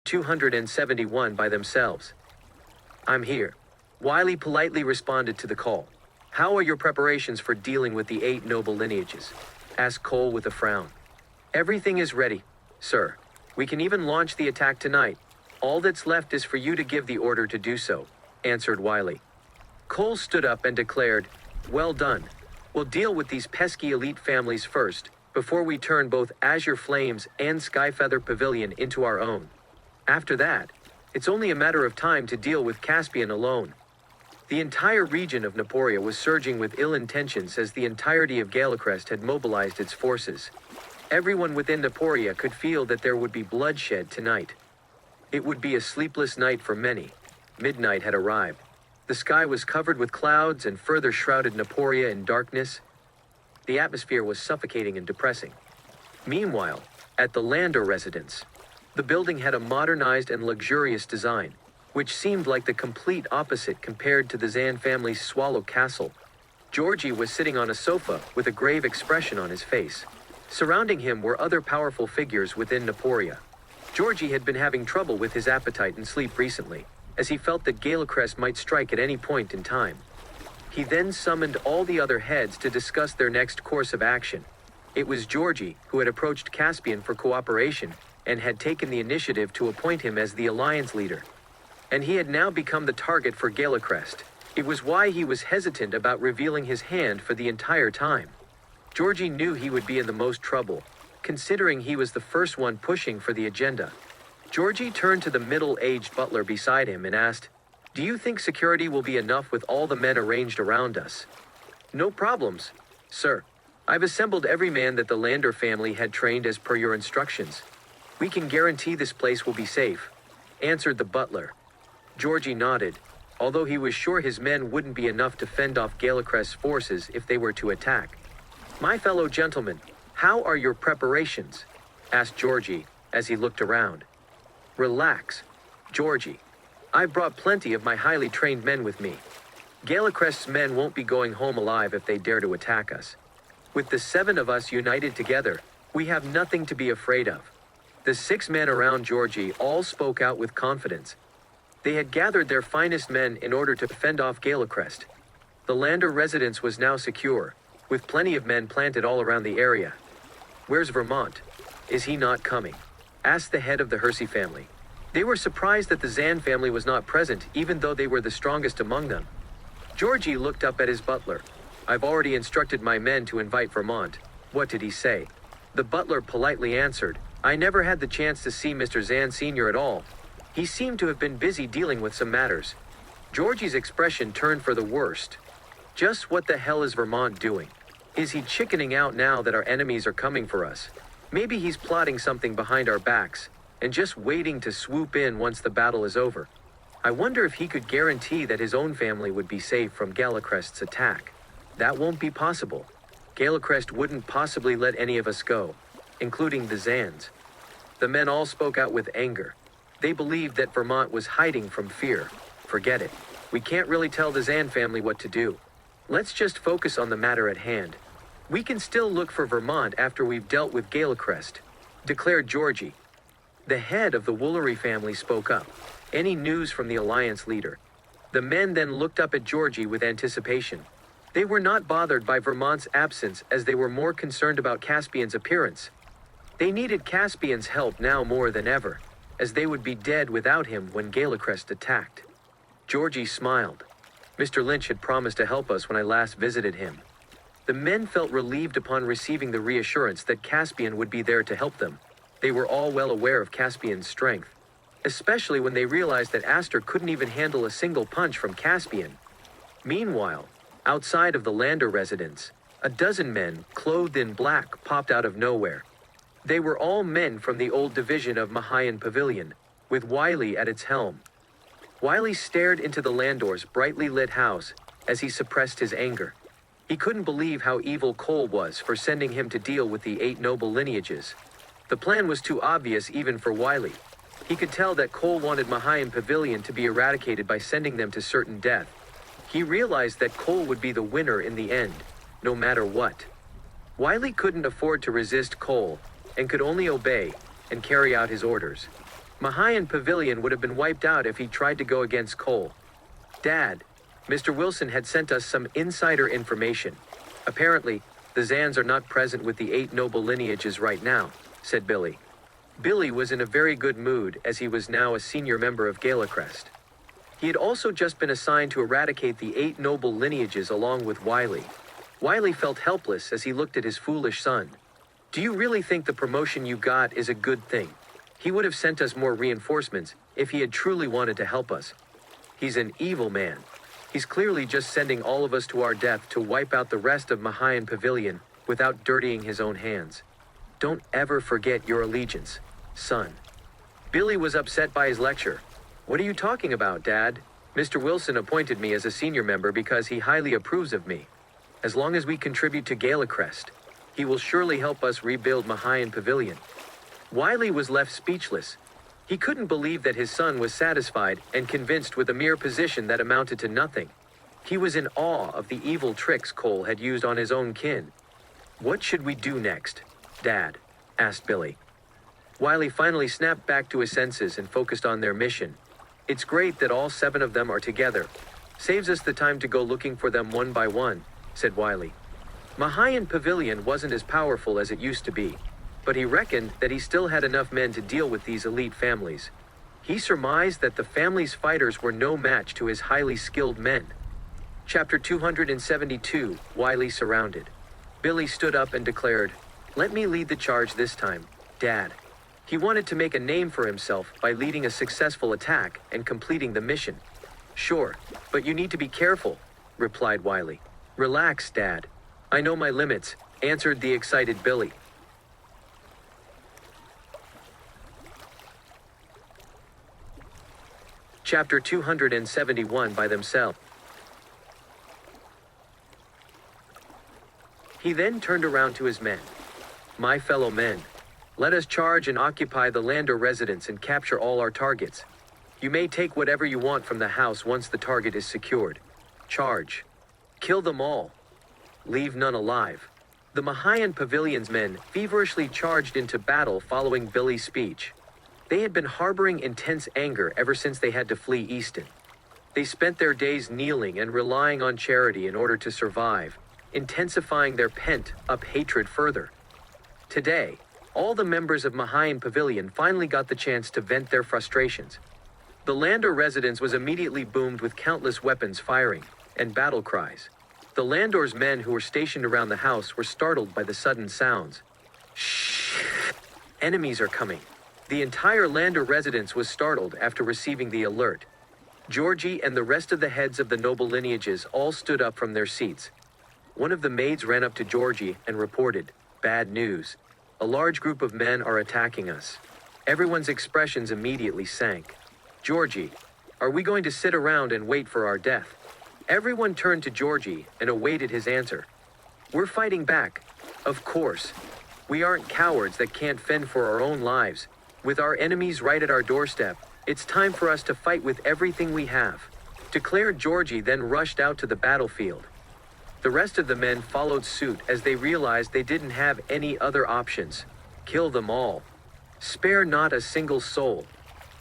271 by themselves. I'm here. Wylie politely responded to the call. How are your preparations for dealing with the 8 Noble Lineages? Asked Cole with a frown. Everything is ready, sir. We can even launch the attack tonight. All that's left is for you to give the order to do so, answered Wylie. Cole stood up and declared, well done. We'll deal with these pesky elite families first, before we turn both Azure Flames and Skyfeather Pavilion into our own. After that, it's only a matter of time to deal with Caspian alone. The entire region of Naporia was surging with ill intentions as the entirety of Galecrest had mobilized its forces. Everyone within Naporia could feel that there would be bloodshed tonight. It would be a sleepless night for many. Midnight had arrived. The sky was covered with clouds and further shrouded Naporia in darkness. The atmosphere was suffocating and depressing. Meanwhile, at the Landor Residence, the building had a modernized and luxurious design, which seemed like the complete opposite compared to the Zann family's Swallow Castle. Georgie was sitting on a sofa with a grave expression on his face. Surrounding him were other powerful figures within Naporia. Georgie had been having trouble with his appetite and sleep recently, as he felt that Galecrest might strike at any point in time. He then summoned all the other heads to discuss their next course of action. It was Georgie who had approached Caspian for cooperation and had taken the initiative to appoint him as the alliance leader. And he had now become the target for Galecrest. It was why he was hesitant about revealing his hand for the entire time. Georgie knew he would be in the most trouble, considering he was the first one pushing for the agenda. Georgie turned to the middle-aged butler beside him and asked, do you think security will be enough with all the men arranged around us? No problems, sir. I've assembled every man that the Landor family had trained as per your instructions. We can guarantee this place will be safe, answered the butler. Georgie nodded, although he was sure his men wouldn't be enough to fend off Galecrest's forces if they were to attack. My fellow gentlemen, how are your preparations? Asked Georgie as he looked around. Relax, Georgie. I've brought plenty of my highly trained men with me. Galecrest's men won't be going home alive if they dare to attack us. With the 7 of us united together, we have nothing to be afraid of. The 6 men around Georgie all spoke out with confidence. They had gathered their finest men in order to fend off Galecrest. The Landor Residence was now secure, with plenty of men planted all around the area. Where's Vermont? Is he not coming? Asked the head of the Hersey family. They were surprised that the Zann family was not present, even though they were the strongest among them. Georgie looked up at his butler. I've already instructed my men to invite Vermont. What did he say? The butler politely answered, I never had the chance to see Mr. Zann Sr. at all. He seemed to have been busy dealing with some matters. Georgie's expression turned for the worst. Just what the hell is Vermont doing? Is he chickening out now that our enemies are coming for us? Maybe he's plotting something behind our backs, and just waiting to swoop in once the battle is over. I wonder if he could guarantee that his own family would be safe from Galecrest's attack. That won't be possible. Galecrest wouldn't possibly let any of us go, including the Zanns. The men all spoke out with anger. They believed that Vermont was hiding from fear. Forget it. We can't really tell the Zann family what to do. Let's just focus on the matter at hand. We can still look for Vermont after we've dealt with Galecrest, declared Georgie. The head of the Wylie family spoke up. Any news from the alliance leader? The men then looked up at Georgie with anticipation. They were not bothered by Vermont's absence as they were more concerned about Caspian's appearance. They needed Caspian's help now more than ever, as they would be dead without him when Galecrest attacked. Georgie smiled. Mr. Lynch had promised to help us when I last visited him. The men felt relieved upon receiving the reassurance that Caspian would be there to help them. They were all well aware of Caspian's strength, especially when they realized that Aster couldn't even handle a single punch from Caspian. Meanwhile, outside of the Landor Residence, a dozen men, clothed in black, popped out of nowhere. They were all men from the old division of Mahayan Pavilion, with Wylie at its helm. Wylie stared into the Landor's brightly lit house as he suppressed his anger. He couldn't believe how evil Cole was for sending him to deal with the 8 Noble Lineages. The plan was too obvious even for Wylie. He could tell that Cole wanted Mahayan Pavilion to be eradicated by sending them to certain death. He realized that Cole would be the winner in the end, no matter what. Wylie couldn't afford to resist Cole, and could only obey and carry out his orders. Mahayan Pavilion would have been wiped out if he tried to go against Cole. Dad, Mr. Wilson had sent us some insider information. Apparently, the Zanns are not present with the 8 Noble Lineages right now, said Billy. Billy was in a very good mood as he was now a senior member of Galecrest. He had also just been assigned to eradicate the 8 Noble Lineages along with Wylie. Wylie felt helpless as he looked at his foolish son. Do you really think the promotion you got is a good thing? He would have sent us more reinforcements if he had truly wanted to help us. He's an evil man. He's clearly just sending all of us to our death to wipe out the rest of Mahayan Pavilion without dirtying his own hands. Don't ever forget your allegiance, son. Billy was upset by his lecture. What are you talking about, Dad? Mr. Wilson appointed me as a senior member because he highly approves of me. As long as we contribute to Galecrest, he will surely help us rebuild Mahayan Pavilion. Wylie was left speechless. He couldn't believe that his son was satisfied and convinced with a mere position that amounted to nothing. He was in awe of the evil tricks Cole had used on his own kin. What should we do next, Dad? Asked Billy. Wylie finally snapped back to his senses and focused on their mission. It's great that all 7 of them are together. Saves us the time to go looking for them one by one, said Wylie. Mahayan Pavilion wasn't as powerful as it used to be, but he reckoned that he still had enough men to deal with these elite families. He surmised that the family's fighters were no match to his highly skilled men. Chapter 272, Wylie Surrounded. Billy stood up and declared, "Let me lead the charge this time, Dad." He wanted to make a name for himself by leading a successful attack and completing the mission. "Sure, but you need to be careful," replied Wylie. "Relax, Dad. I know my limits," answered the excited Billy. Chapter 271 by themselves. He then turned around to his men. "My fellow men, let us charge and occupy the Landor Residence and capture all our targets. You may take whatever you want from the house once the target is secured. Charge. Kill them all. Leave none alive." The Mahayan Pavilion's men feverishly charged into battle following Billy's speech. They had been harboring intense anger ever since they had to flee Easton. They spent their days kneeling and relying on charity in order to survive, intensifying their pent-up hatred further. Today, all the members of Mahayan Pavilion finally got the chance to vent their frustrations. The Landor Residence was immediately boomed with countless weapons firing and battle cries. The Landor's men who were stationed around the house were startled by the sudden sounds. "Shh! Enemies are coming." The entire Landor residence was startled after receiving the alert. Georgie and the rest of the heads of the noble lineages all stood up from their seats. One of the maids ran up to Georgie and reported, "Bad news. A large group of men are attacking us." Everyone's expressions immediately sank. "Georgie, are we going to sit around and wait for our death?" Everyone turned to Georgie and awaited his answer. "We're fighting back. Of course. We aren't cowards that can't fend for our own lives. With our enemies right at our doorstep, it's time for us to fight with everything we have," declared Georgie, then rushed out to the battlefield. The rest of the men followed suit as they realized they didn't have any other options. Kill them all. Spare not a single soul.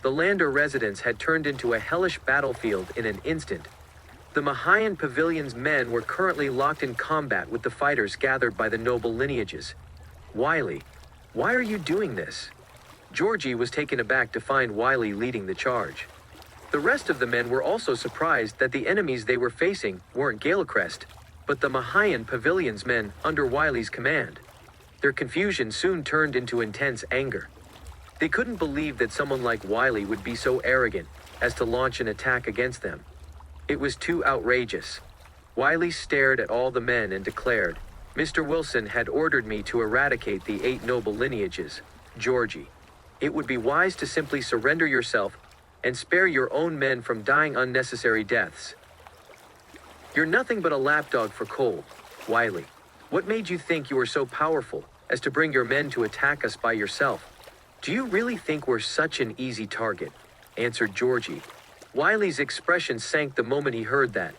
The Landor residence had turned into a hellish battlefield in an instant. The Mahayan Pavilion's men were currently locked in combat with the fighters gathered by the noble lineages. "Wylie, why are you doing this?" Georgie was taken aback to find Wylie leading the charge. The rest of the men were also surprised that the enemies they were facing weren't Galecrest, but the Mahayan Pavilion's men under Wylie's command. Their confusion soon turned into intense anger. They couldn't believe that someone like Wylie would be so arrogant as to launch an attack against them. It was too outrageous. Wylie stared at all the men and declared, "Mr. Wilson had ordered me to eradicate the 8 noble lineages, Georgie. It would be wise to simply surrender yourself and spare your own men from dying unnecessary deaths. You're nothing but a lapdog for Cole, Wylie. What made you think you were so powerful as to bring your men to attack us by yourself? Do you really think we're such an easy target?" answered Georgie. Wylie's expression sank the moment he heard that.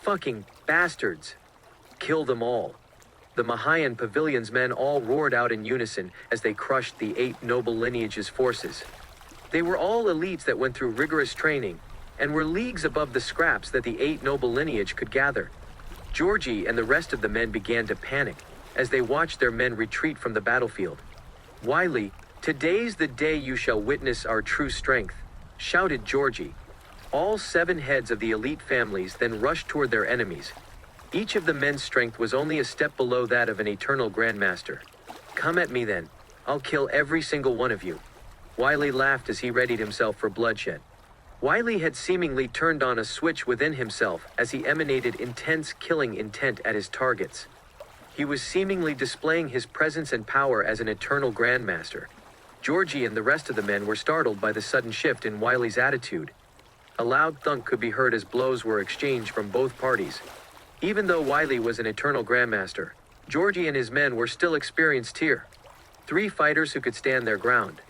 "Fucking bastards. Kill them all." The Mahayan Pavilion's men all roared out in unison as they crushed the 8 noble lineages' forces. They were all elites that went through rigorous training, and were leagues above the scraps that the Eight Noble Lineage could gather. Georgie and the rest of the men began to panic, as they watched their men retreat from the battlefield. "Wylie, today's the day you shall witness our true strength," shouted Georgie. All 7 heads of the elite families then rushed toward their enemies. Each of the men's strength was only a step below that of an eternal grandmaster. "Come at me then. I'll kill every single one of you." Wylie laughed as he readied himself for bloodshed. Wylie had seemingly turned on a switch within himself as he emanated intense killing intent at his targets. He was seemingly displaying his presence and power as an eternal grandmaster. Georgie and the rest of the men were startled by the sudden shift in Wylie's attitude. A loud thunk could be heard as blows were exchanged from both parties. Even though Wylie was an eternal grandmaster, Georgie and his men were still experienced here. 3 fighters who could stand their ground.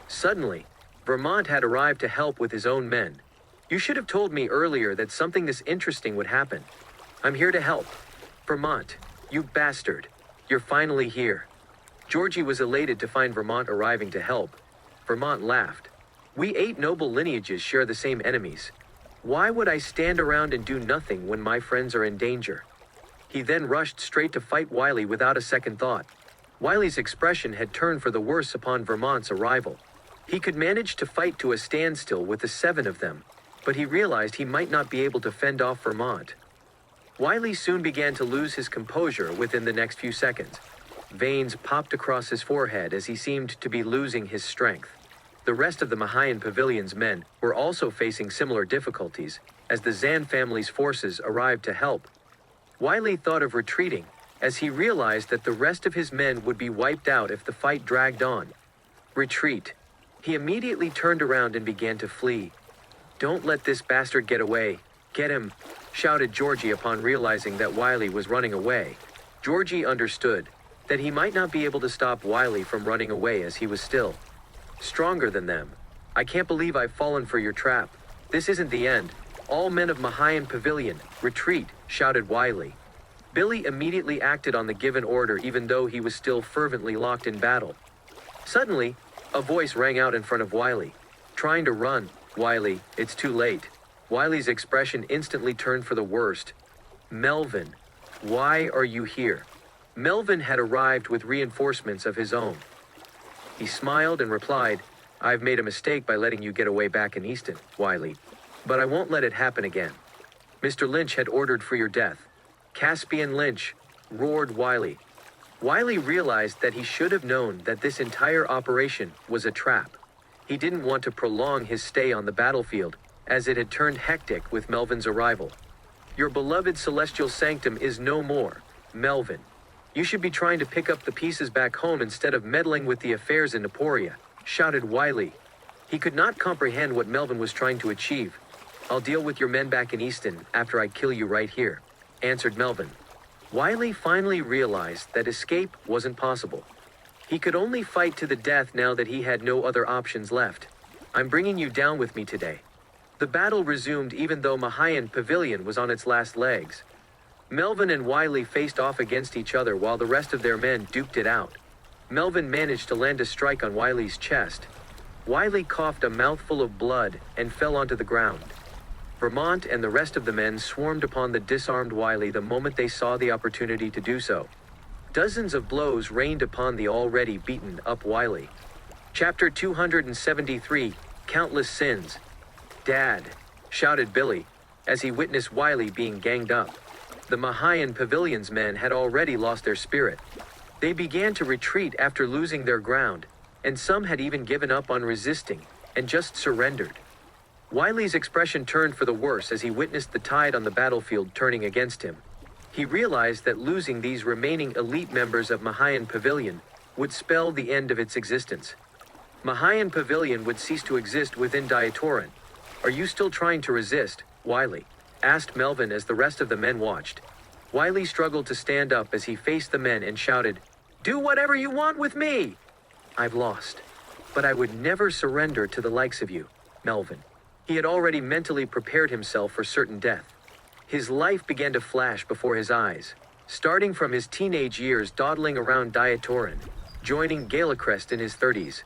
Suddenly, Vermont had arrived to help with his own men. "You should have told me earlier that something this interesting would happen. I'm here to help." "Vermont, you bastard. You're finally here." Georgie was elated to find Vermont arriving to help. Vermont laughed. "We 8 noble lineages share the same enemies. Why would I stand around and do nothing when my friends are in danger?" He then rushed straight to fight Wylie without a second thought. Wylie's expression had turned for the worse upon Vermont's arrival. He could manage to fight to a standstill with the 7 of them, but he realized he might not be able to fend off Vermont. Wylie soon began to lose his composure within the next few seconds. Veins popped across his forehead as he seemed to be losing his strength. The rest of the Mahayan Pavilion's men were also facing similar difficulties as the Zann family's forces arrived to help. Wylie thought of retreating as he realized that the rest of his men would be wiped out if the fight dragged on. Retreat. He immediately turned around and began to flee. "Don't let this bastard get away. Get him," shouted Georgie upon realizing that Wylie was running away. Georgie understood that he might not be able to stop Wylie from running away as he was still stronger than them. "I can't believe I've fallen for your trap. This isn't the end. All men of Mahayan Pavilion, retreat," shouted Wylie. Billy immediately acted on the given order even though he was still fervently locked in battle. Suddenly, a voice rang out in front of Wylie. "Trying to run, Wylie, it's too late." Wylie's expression instantly turned for the worst. "Melvin, why are you here?" Melvin had arrived with reinforcements of his own. He smiled and replied, "I've made a mistake by letting you get away back in Easton, Wylie. But I won't let it happen again. Mr. Lynch had ordered for your death." "Caspian Lynch," roared Wylie. Wylie realized that he should have known that this entire operation was a trap. He didn't want to prolong his stay on the battlefield, as it had turned hectic with Melvin's arrival. "Your beloved celestial sanctum is no more, Melvin. You should be trying to pick up the pieces back home instead of meddling with the affairs in Naporia," shouted Wylie. He could not comprehend what Melvin was trying to achieve. "I'll deal with your men back in Easton after I kill you right here," answered Melvin. Wylie finally realized that escape wasn't possible. He could only fight to the death now that he had no other options left. "I'm bringing you down with me today." The battle resumed even though Mahayan Pavilion was on its last legs. Melvin and Wylie faced off against each other while the rest of their men duked it out. Melvin managed to land a strike on Wylie's chest. Wylie coughed a mouthful of blood and fell onto the ground. Vermont and the rest of the men swarmed upon the disarmed Wylie the moment they saw the opportunity to do so. Dozens of blows rained upon the already beaten-up Wylie. Chapter 273, Countless Sins. "Dad," shouted Billy, as he witnessed Wylie being ganged up. The Mahayan Pavilion's men had already lost their spirit. They began to retreat after losing their ground, and some had even given up on resisting, and just surrendered. Wylie's expression turned for the worse as he witnessed the tide on the battlefield turning against him. He realized that losing these remaining elite members of Mahayan Pavilion would spell the end of its existence. Mahayan Pavilion would cease to exist within Diatoran. "Are you still trying to resist, Wylie?" asked Melvin as the rest of the men watched. Wylie struggled to stand up as he faced the men and shouted, "Do whatever you want with me!" "I've lost. But I would never surrender to the likes of you, Melvin." He had already mentally prepared himself for certain death. His life began to flash before his eyes, starting from his teenage years dawdling around Diatoran, joining Galecrest in his 30s.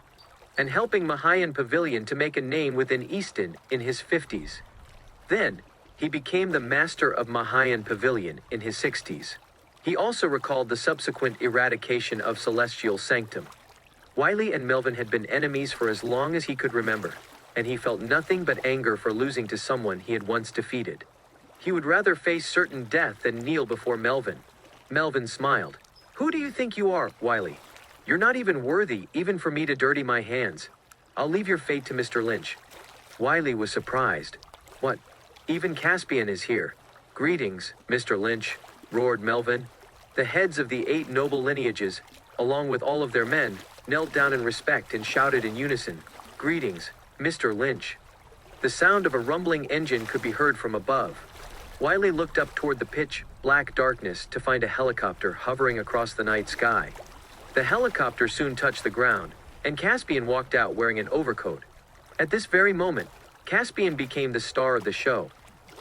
and helping Mahayan Pavilion to make a name within Easton in his 50s. Then, he became the master of Mahayan Pavilion in his 60s. He also recalled the subsequent eradication of Celestial Sanctum. Wylie and Melvin had been enemies for as long as he could remember, and he felt nothing but anger for losing to someone he had once defeated. He would rather face certain death than kneel before Melvin. Melvin smiled. "Who do you think you are, Wylie? You're not even worthy even for me to dirty my hands. I'll leave your fate to Mr. Lynch." Wylie was surprised. "What? Even Caspian is here." "Greetings, Mr. Lynch," roared Melvin. The heads of the 8 noble lineages, along with all of their men, knelt down in respect and shouted in unison, "Greetings, Mr. Lynch." The sound of a rumbling engine could be heard from above. Wylie looked up toward the pitch black darkness to find a helicopter hovering across the night sky. The helicopter soon touched the ground, and Caspian walked out wearing an overcoat. At this very moment, Caspian became the star of the show.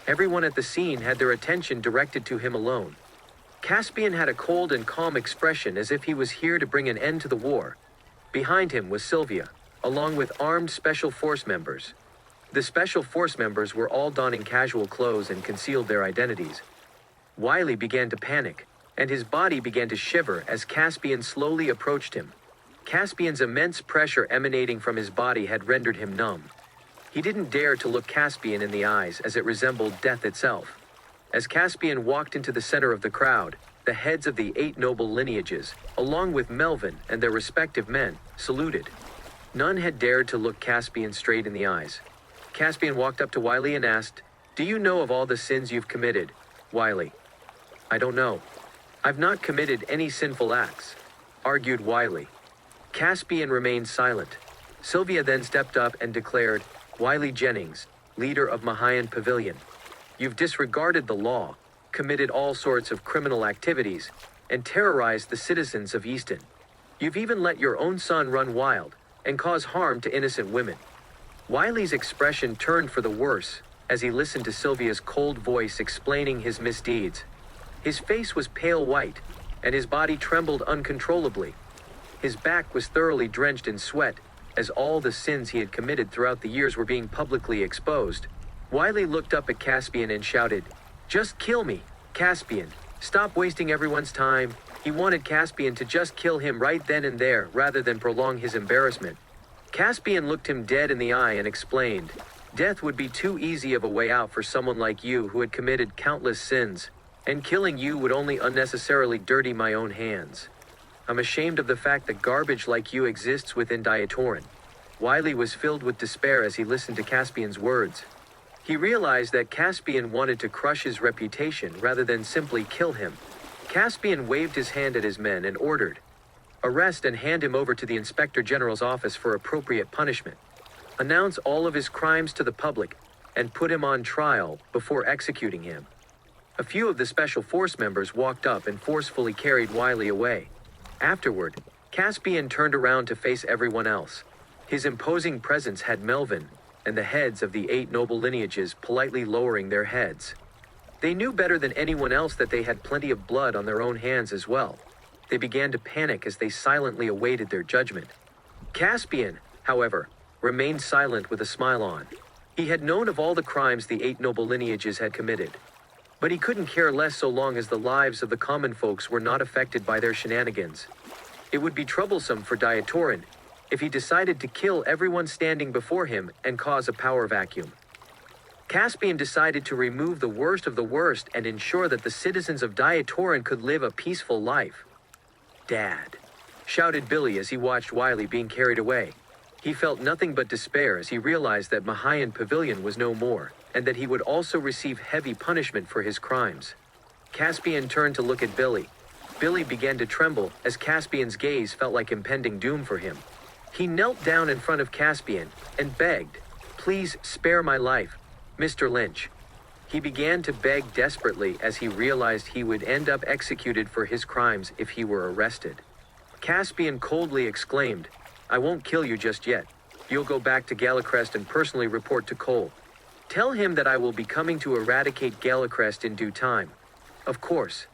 Everyone at the scene had their attention directed to him alone. Caspian had a cold and calm expression as if he was here to bring an end to the war. Behind him was Sylvia, along with armed Special Force members. The Special Force members were all donning casual clothes and concealed their identities. Wylie began to panic, and his body began to shiver as Caspian slowly approached him. Caspian's immense pressure emanating from his body had rendered him numb. He didn't dare to look Caspian in the eyes as it resembled death itself. As Caspian walked into the center of the crowd, the heads of the 8 noble lineages, along with Melvin and their respective men, saluted. None had dared to look Caspian straight in the eyes. Caspian walked up to Wylie and asked, "Do you know of all the sins you've committed, Wylie?" "I don't know. I've not committed any sinful acts," argued Wylie. Caspian remained silent. Sylvia then stepped up and declared, "Wylie Jennings, leader of Mahayan Pavilion, you've disregarded the law, committed all sorts of criminal activities, and terrorized the citizens of Easton. You've even let your own son run wild and cause harm to innocent women." Wylie's expression turned for the worse as he listened to Sylvia's cold voice explaining his misdeeds. His face was pale white, and his body trembled uncontrollably. His back was thoroughly drenched in sweat, as all the sins he had committed throughout the years were being publicly exposed. Wylie looked up at Caspian and shouted, "Just kill me, Caspian. Stop wasting everyone's time." He wanted Caspian to just kill him right then and there, rather than prolong his embarrassment. Caspian looked him dead in the eye and explained, "Death would be too easy of a way out for someone like you who had committed countless sins, and killing you would only unnecessarily dirty my own hands. I'm ashamed of the fact that garbage like you exists within Diatoran." Wylie was filled with despair as he listened to Caspian's words. He realized that Caspian wanted to crush his reputation rather than simply kill him. Caspian waved his hand at his men and ordered, "Arrest and hand him over to the Inspector General's office for appropriate punishment. Announce all of his crimes to the public and put him on trial before executing him." A few of the Special Force members walked up and forcefully carried Wylie away. Afterward, Caspian turned around to face everyone else. His imposing presence had Melvin and the heads of the 8 noble lineages politely lowering their heads. They knew better than anyone else that they had plenty of blood on their own hands as well. They began to panic as they silently awaited their judgment. Caspian, however, remained silent with a smile on. He had known of all the crimes the 8 noble lineages had committed, but he couldn't care less so long as the lives of the common folks were not affected by their shenanigans. It would be troublesome for Diatoran if he decided to kill everyone standing before him and cause a power vacuum. Caspian decided to remove the worst of the worst and ensure that the citizens of Diatoran could live a peaceful life. "Dad," shouted Billy as he watched Wylie being carried away. He felt nothing but despair as he realized that Mahayan Pavilion was no more, and that he would also receive heavy punishment for his crimes. Caspian turned to look at Billy. Billy began to tremble as Caspian's gaze felt like impending doom for him. He knelt down in front of Caspian and begged, "Please spare my life, Mr. Lynch." He began to beg desperately as he realized he would end up executed for his crimes if he were arrested. Caspian coldly exclaimed, "I won't kill you just yet. You'll go back to Galecrest and personally report to Cole. Tell him that I will be coming to eradicate Galecrest in due time." "Of course."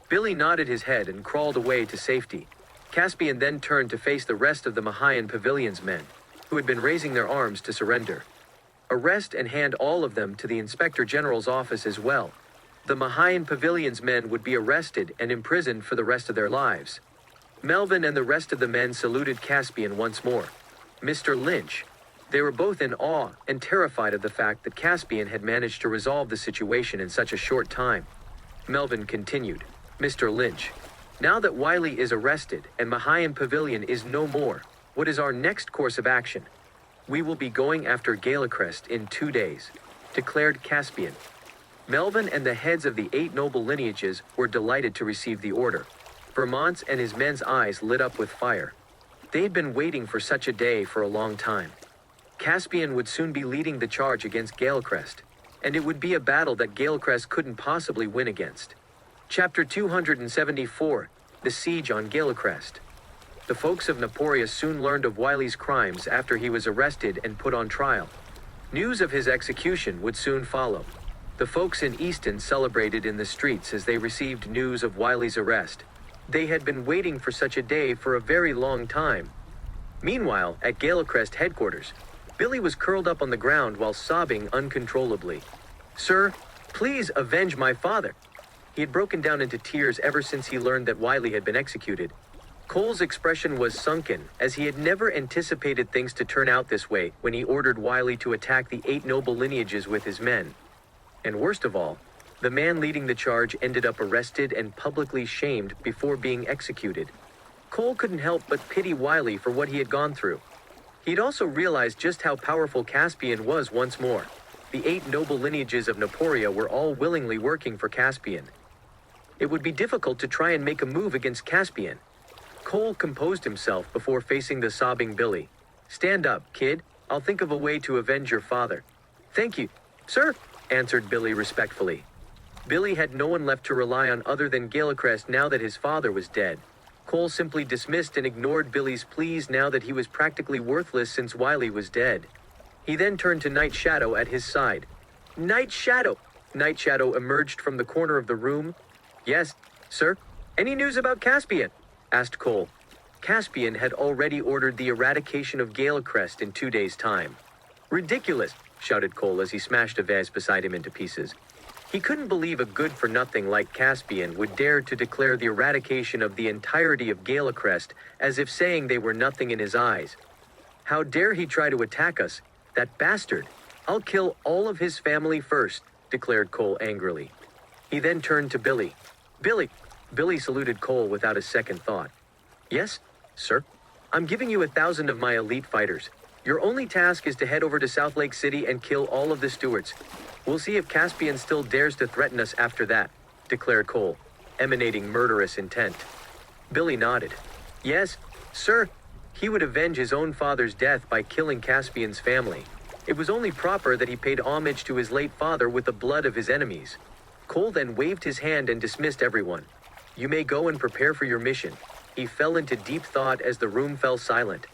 Billy nodded his head and crawled away to safety. Caspian then turned to face the rest of the Mahayan Pavilion's men. who had been raising their arms to surrender. Arrest and hand all of them to the Inspector General's office as well. The Mahayan Pavilion's men would be arrested and imprisoned for the rest of their lives. Melvin and the rest of the men saluted Caspian once more. Mr. Lynch. They were both in awe and terrified of the fact that Caspian had managed to resolve the situation in such a short time. Melvin continued, Mr. Lynch, now that Wylie is arrested and Mahayan Pavilion is no more, what is our next course of action? We will be going after Galecrest in 2 days, declared Caspian. Melvin and the heads of the 8 Noble Lineages were delighted to receive the order. Vermont's and his men's eyes lit up with fire. They had been waiting for such a day for a long time. Caspian would soon be leading the charge against Galecrest, and it would be a battle that Galecrest couldn't possibly win against. Chapter 274, The Siege on Galecrest. The folks of Naporia soon learned of Wylie's crimes after he was arrested and put on trial. News of his execution would soon follow. The folks in Easton celebrated in the streets as they received news of Wylie's arrest. They had been waiting for such a day for a very long time. Meanwhile, at Galecrest headquarters, Billy was curled up on the ground while sobbing uncontrollably. Sir, please avenge my father. He had broken down into tears ever since he learned that Wylie had been executed. Cole's expression was sunken, as he had never anticipated things to turn out this way when he ordered Wylie to attack the 8 Noble Lineages with his men. And worst of all, the man leading the charge ended up arrested and publicly shamed before being executed. Cole couldn't help but pity Wylie for what he had gone through. He'd also realized just how powerful Caspian was once more. The 8 Noble Lineages of Naporia were all willingly working for Caspian. It would be difficult to try and make a move against Caspian. Cole composed himself before facing the sobbing Billy. Stand up, kid. I'll think of a way to avenge your father. Thank you, sir, answered Billy respectfully. Billy had no one left to rely on other than Galecrest now that his father was dead. Cole simply dismissed and ignored Billy's pleas now that he was practically worthless since Wylie was dead. He then turned to Night Shadow at his side. Night Shadow! Night Shadow emerged from the corner of the room. Yes, sir. Any news about Caspian? Asked Cole. Caspian had already ordered the eradication of Galecrest in 2 days' time. Ridiculous, shouted Cole as he smashed a vase beside him into pieces. He couldn't believe a good-for-nothing like Caspian would dare to declare the eradication of the entirety of Galecrest as if saying they were nothing in his eyes. How dare he try to attack us, that bastard! I'll kill all of his family first, declared Cole angrily. He then turned to Billy. Billy! Billy saluted Cole without a second thought. Yes, sir? I'm giving you 1,000 of my elite fighters. Your only task is to head over to South Lake City and kill all of the stewards. We'll see if Caspian still dares to threaten us after that, declared Cole, emanating murderous intent. Billy nodded. Yes, sir. He would avenge his own father's death by killing Caspian's family. It was only proper that he paid homage to his late father with the blood of his enemies. Cole then waved his hand and dismissed everyone. You may go and prepare for your mission. He fell into deep thought as the room fell silent.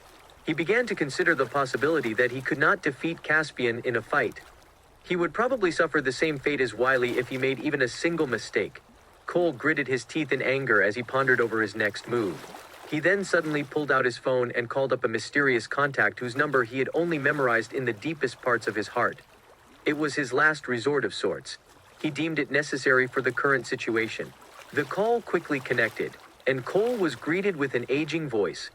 He began to consider the possibility that he could not defeat Caspian in a fight. He would probably suffer the same fate as Wylie if he made even a single mistake. Cole gritted his teeth in anger as he pondered over his next move. He then suddenly pulled out his phone and called up a mysterious contact whose number he had only memorized in the deepest parts of his heart. It was his last resort of sorts. He deemed it necessary for the current situation. The call quickly connected, and Cole was greeted with an aging voice.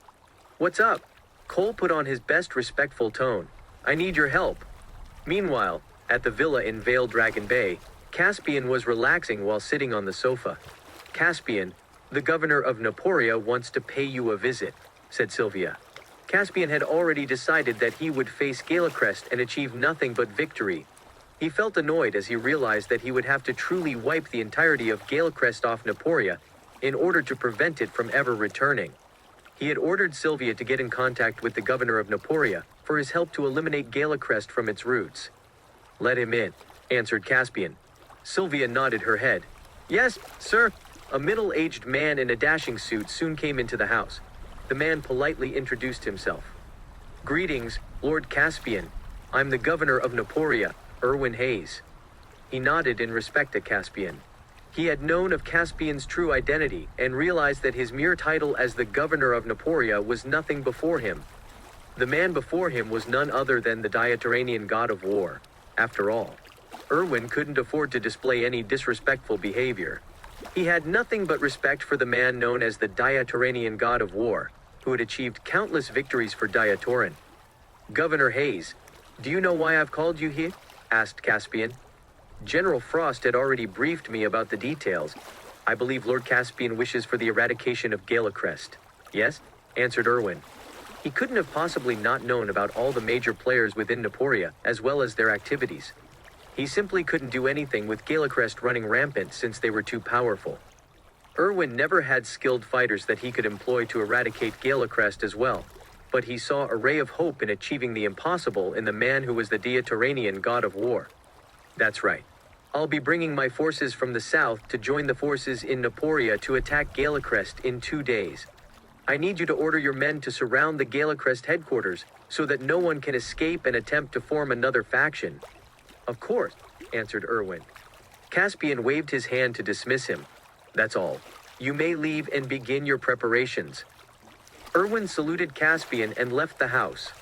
What's up? Cole put on his best respectful tone. I need your help. Meanwhile, at the villa in Vale Dragon Bay, Caspian was relaxing while sitting on the sofa. Caspian, the governor of Naporia wants to pay you a visit, said Sylvia. Caspian had already decided that he would face Galecrest and achieve nothing but victory. He felt annoyed as he realized that he would have to truly wipe the entirety of Galecrest off Naporia in order to prevent it from ever returning. He had ordered Sylvia to get in contact with the governor of Naporia for his help to eliminate Galecrest from its roots. Let him in, answered Caspian. Sylvia nodded her head. Yes, sir. A middle-aged man in a dashing suit soon came into the house. The man politely introduced himself. Greetings, Lord Caspian. I'm the governor of Naporia, Erwin Hayes. He nodded in respect to Caspian. He had known of Caspian's true identity and realized that his mere title as the governor of Naporia was nothing before him. The man before him was none other than the Dieteranian god of war. After all, Erwin couldn't afford to display any disrespectful behavior. He had nothing but respect for the man known as the Dieteranian god of war, who had achieved countless victories for Dietoran. "Governor Hayes, do you know why I've called you here?" asked Caspian. "General Frost had already briefed me about the details. I believe Lord Caspian wishes for the eradication of Galecrest." "Yes?" answered Erwin. He couldn't have possibly not known about all the major players within Naporia, as well as their activities. He simply couldn't do anything with Galecrest running rampant since they were too powerful. Erwin never had skilled fighters that he could employ to eradicate Galecrest as well, but he saw a ray of hope in achieving the impossible in the man who was the Dieteranian god of war. "That's right. I'll be bringing my forces from the south to join the forces in Naporia to attack Galecrest in 2 days. I need you to order your men to surround the Galecrest headquarters so that no one can escape and attempt to form another faction." "Of course," answered Erwin. Caspian waved his hand to dismiss him. "That's all. You may leave and begin your preparations." Erwin saluted Caspian and left the house.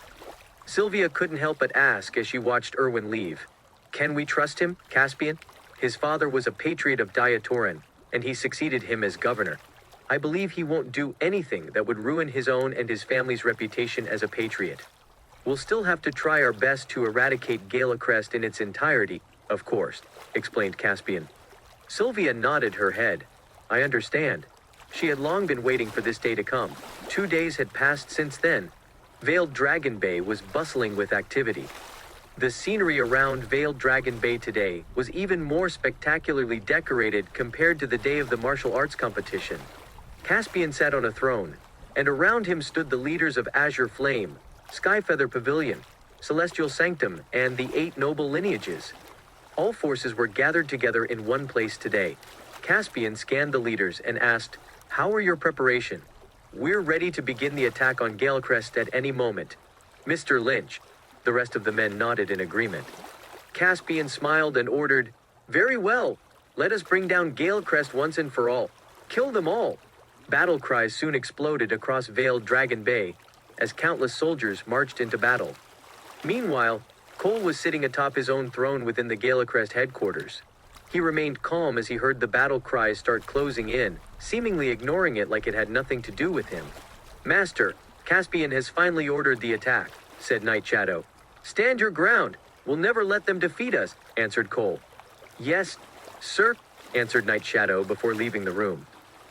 Sylvia couldn't help but ask as she watched Erwin leave. "Can we trust him, Caspian? His father was a patriot of Dietoran, and he succeeded him as governor. I believe he won't do anything that would ruin his own and his family's reputation as a patriot. We'll still have to try our best to eradicate Galecrest in its entirety, of course," explained Caspian. Sylvia nodded her head. "I understand." She had long been waiting for this day to come. 2 days had passed since then. Veiled Dragon Bay was bustling with activity. The scenery around Veiled Dragon Bay today was even more spectacularly decorated compared to the day of the martial arts competition. Caspian sat on a throne, and around him stood the leaders of Azure Flame, Skyfeather Pavilion, Celestial Sanctum, and the 8 Noble Lineages. All forces were gathered together in one place today. Caspian scanned the leaders and asked, "How are your preparation?" "We're ready to begin the attack on Galecrest at any moment. Mr. Lynch." The rest of the men nodded in agreement. Caspian smiled and ordered, "Very well. Let us bring down Galecrest once and for all. Kill them all." Battle cries soon exploded across Veiled Dragon Bay as countless soldiers marched into battle. Meanwhile, Cole was sitting atop his own throne within the Galecrest headquarters. He remained calm as he heard the battle cries start closing in, seemingly ignoring it like it had nothing to do with him. "Master, Caspian has finally ordered the attack," said Night Shadow. "Stand your ground. We'll never let them defeat us," answered Cole. "Yes, sir," answered Night Shadow before leaving the room.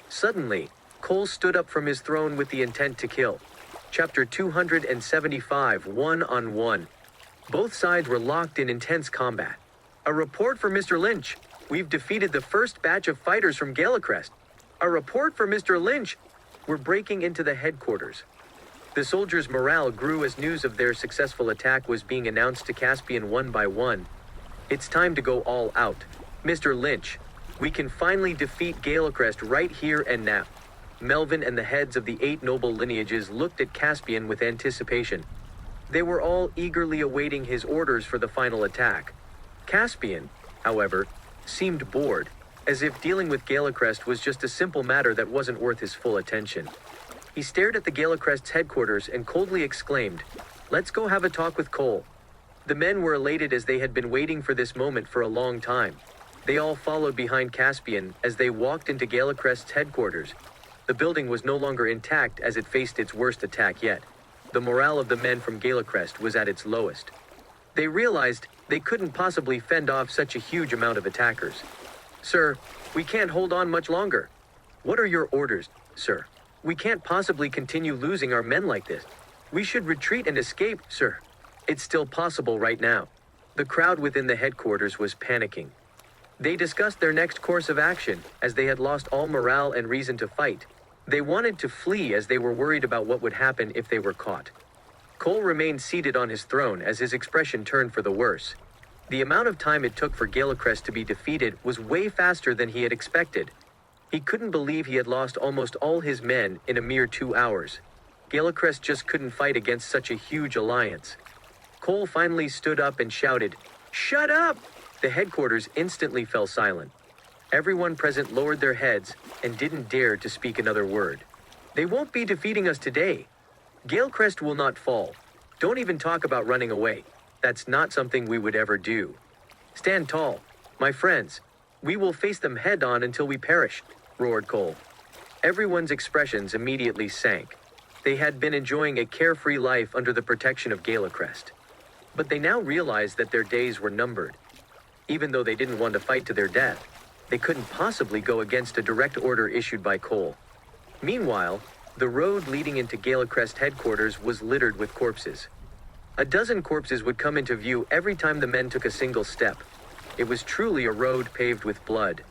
Suddenly, Cole stood up from his throne with the intent to kill. Chapter 275, 1-on-1. Both sides were locked in intense combat. "A report for Mr. Lynch. We've defeated the first batch of fighters from Galecrest." "A report for Mr. Lynch. We're breaking into the headquarters." The soldiers' morale grew as news of their successful attack was being announced to Caspian one by one. "It's time to go all out. Mr. Lynch, we can finally defeat Galecrest right here and now." Melvin and the heads of the 8 Noble Lineages looked at Caspian with anticipation. They were all eagerly awaiting his orders for the final attack. Caspian, however, seemed bored, as if dealing with Galecrest was just a simple matter that wasn't worth his full attention. He stared at the Galecrest's headquarters and coldly exclaimed, "Let's go have a talk with Cole." The men were elated as they had been waiting for this moment for a long time. They all followed behind Caspian as they walked into Galecrest's headquarters. The building was no longer intact as it faced its worst attack yet. The morale of the men from Galecrest was at its lowest. They realized they couldn't possibly fend off such a huge amount of attackers. "Sir, we can't hold on much longer." "What are your orders, sir? We can't possibly continue losing our men like this. We should retreat and escape, sir." "It's still possible right now." The crowd within the headquarters was panicking. They discussed their next course of action as they had lost all morale and reason to fight. They wanted to flee as they were worried about what would happen if they were caught. Cole remained seated on his throne as his expression turned for the worse. The amount of time it took for Galecrest to be defeated was way faster than he had expected. He couldn't believe he had lost almost all his men in a mere 2 hours. Galecrest just couldn't fight against such a huge alliance. Cole finally stood up and shouted, "Shut up!" The headquarters instantly fell silent. Everyone present lowered their heads and didn't dare to speak another word. "They won't be defeating us today. Galecrest will not fall. Don't even talk about running away. That's not something we would ever do. Stand tall, my friends. We will face them head on until we perish, roared Cole. Everyone's expressions immediately sank. They had been enjoying a carefree life under the protection of Galecrest. But they now realized that their days were numbered. Even though they didn't want to fight to their death, they couldn't possibly go against a direct order issued by Cole. Meanwhile, the road leading into Galecrest headquarters was littered with corpses. A dozen corpses would come into view every time the men took a single step. It was truly a road paved with blood.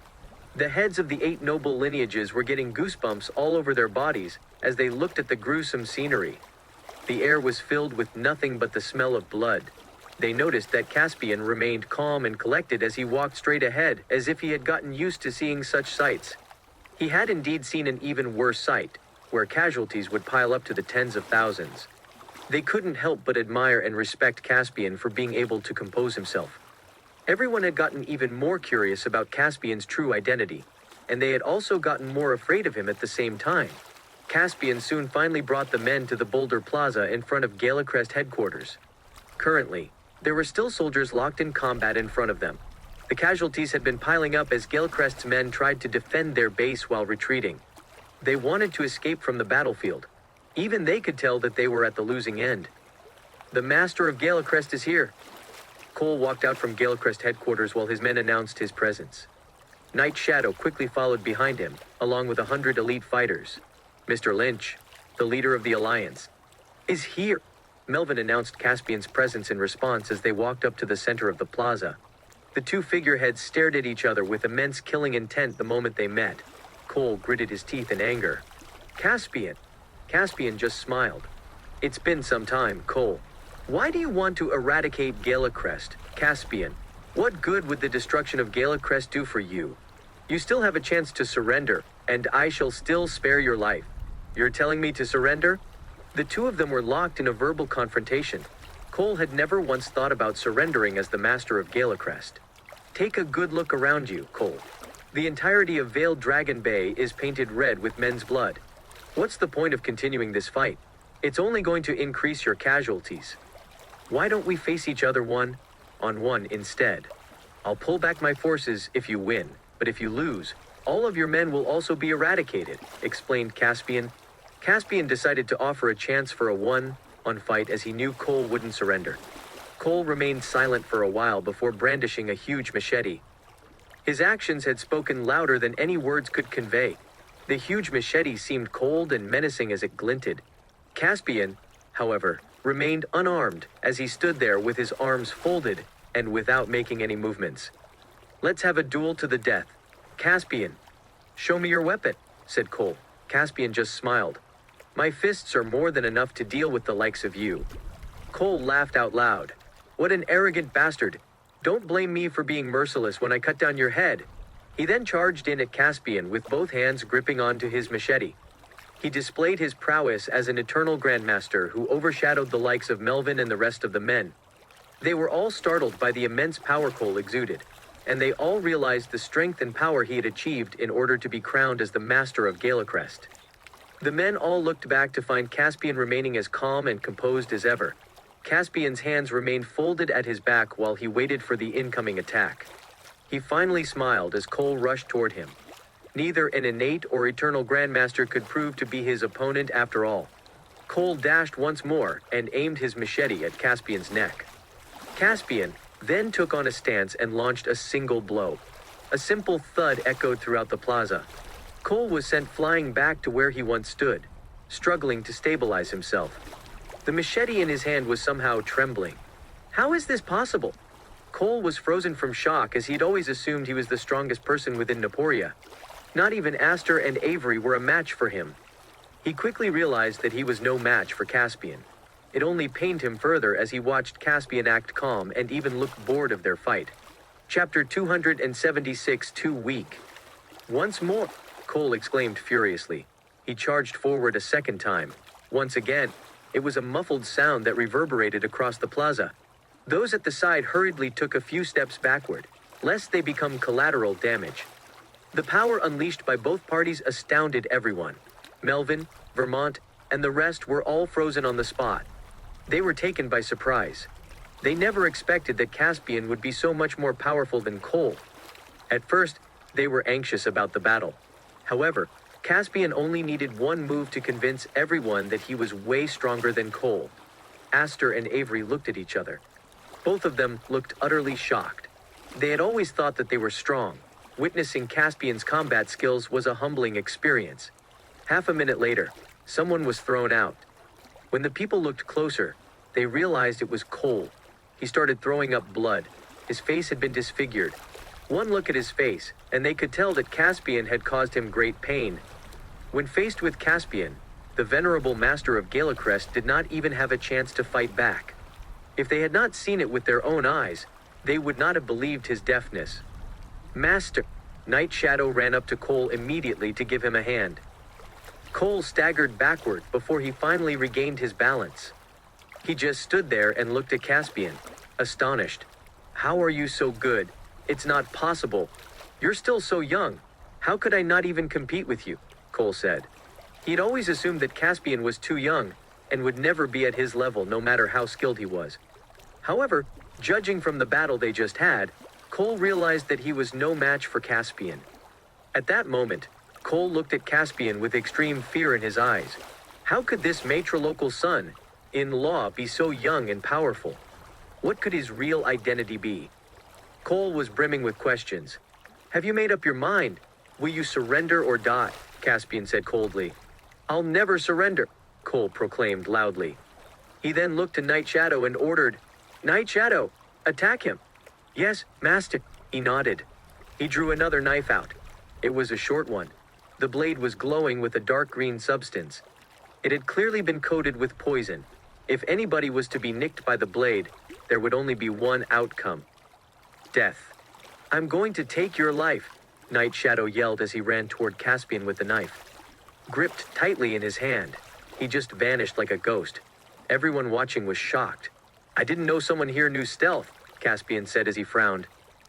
The heads of the 8 noble lineages were getting goosebumps all over their bodies as they looked at the gruesome scenery. The air was filled with nothing but the smell of blood. They noticed that Caspian remained calm and collected as he walked straight ahead, as if he had gotten used to seeing such sights. He had indeed seen an even worse sight, where casualties would pile up to the tens of thousands. They couldn't help but admire and respect Caspian for being able to compose himself. Everyone had gotten even more curious about Caspian's true identity, and they had also gotten more afraid of him at the same time. Caspian soon finally brought the men to the Boulder Plaza in front of Galecrest headquarters. Currently, there were still soldiers locked in combat in front of them. The casualties had been piling up as Galecrest's men tried to defend their base while retreating. They wanted to escape from the battlefield. Even they could tell that they were at the losing end. The master of Galecrest is here. Cole walked out from Galecrest headquarters while his men announced his presence. Night Shadow quickly followed behind him, along with 100 elite fighters. Mr. Lynch, the leader of the Alliance, is here. Melvin announced Caspian's presence in response as they walked up to the center of the plaza. The two figureheads stared at each other with immense killing intent the moment they met. Cole gritted his teeth in anger. Caspian. Caspian just smiled. It's been some time, Cole. Why do you want to eradicate Galecrest, Caspian? What good would the destruction of Galecrest do for you? You still have a chance to surrender, and I shall still spare your life. You're telling me to surrender? The two of them were locked in a verbal confrontation. Cole had never once thought about surrendering as the master of Galecrest. Take a good look around you, Cole. The entirety of Veiled Dragon Bay is painted red with men's blood. What's the point of continuing this fight? It's only going to increase your casualties. Why don't we face each other one-on-one instead? I'll pull back my forces if you win, but if you lose, all of your men will also be eradicated, explained Caspian. Caspian decided to offer a chance for a one-on fight as he knew Cole wouldn't surrender. Cole remained silent for a while before brandishing a huge machete. His actions had spoken louder than any words could convey. The huge machete seemed cold and menacing as it glinted. Caspian, however, remained unarmed as he stood there with his arms folded and without making any movements. Let's have a duel to the death. Caspian, show me your weapon, said Cole. Caspian just smiled. My fists are more than enough to deal with the likes of you. Cole laughed out loud. What an arrogant bastard. Don't blame me for being merciless when I cut down your head. He then charged in at Caspian with both hands gripping onto his machete. He displayed his prowess as an eternal grandmaster who overshadowed the likes of Melvin and the rest of the men. They were all startled by the immense power Cole exuded, and they all realized the strength and power he had achieved in order to be crowned as the master of Galecrest. The men all looked back to find Caspian remaining as calm and composed as ever. Caspian's hands remained folded at his back while he waited for the incoming attack. He finally smiled as Cole rushed toward him. Neither an innate or eternal grandmaster could prove to be his opponent after all. Cole dashed once more and aimed his machete at Caspian's neck. Caspian then took on a stance and launched a single blow. A simple thud echoed throughout the plaza. Cole was sent flying back to where he once stood, struggling to stabilize himself. The machete in his hand was somehow trembling. How is this possible? Cole was frozen from shock as he'd always assumed he was the strongest person within Naporia. Not even Aster and Avery were a match for him. He quickly realized that he was no match for Caspian. It only pained him further as he watched Caspian act calm and even looked bored of their fight. Chapter 276, Too Weak. Once more, Cole exclaimed furiously. He charged forward a second time. Once again, it was a muffled sound that reverberated across the plaza. Those at the side hurriedly took a few steps backward, lest they become collateral damage. The power unleashed by both parties astounded everyone. Melvin, Vermont, and the rest were all frozen on the spot. They were taken by surprise. They never expected that Caspian would be so much more powerful than Cole. At first, they were anxious about the battle. However, Caspian only needed one move to convince everyone that he was way stronger than Cole. Aster and Avery looked at each other. Both of them looked utterly shocked. They had always thought that they were strong. Witnessing Caspian's combat skills was a humbling experience. Half a minute later, someone was thrown out. When the people looked closer, they realized it was Cole. He started throwing up blood. His face had been disfigured. One look at his face, and they could tell that Caspian had caused him great pain. When faced with Caspian, the venerable master of Galecrest did not even have a chance to fight back. If they had not seen it with their own eyes, they would not have believed his deafness. Master! Night Shadow ran up to Cole immediately to give him a hand. Cole staggered backward before he finally regained his balance. He just stood there and looked at Caspian, astonished. "How are you so good? It's not possible. You're still so young. How could I not even compete with you?" Cole said. He'd always assumed that Caspian was too young and would never be at his level no matter how skilled he was. However, judging from the battle they just had, Cole realized that he was no match for Caspian. At that moment, Cole looked at Caspian with extreme fear in his eyes. How could this matrilocal son-in-law be so young and powerful? What could his real identity be? Cole was brimming with questions. "Have you made up your mind? Will you surrender or die?" Caspian said coldly. "I'll never surrender," Cole proclaimed loudly. He then looked to Night Shadow and ordered, "Night Shadow, attack him." "Yes, master," he nodded. He drew another knife out. It was a short one. The blade was glowing with a dark green substance. It had clearly been coated with poison. If anybody was to be nicked by the blade, there would only be one outcome: death. "I'm going to take your life," Night Shadow yelled as he ran toward Caspian with the knife. Gripped tightly in his hand, he just vanished like a ghost. Everyone watching was shocked. "I didn't know someone here knew stealth," Caspian said as he frowned.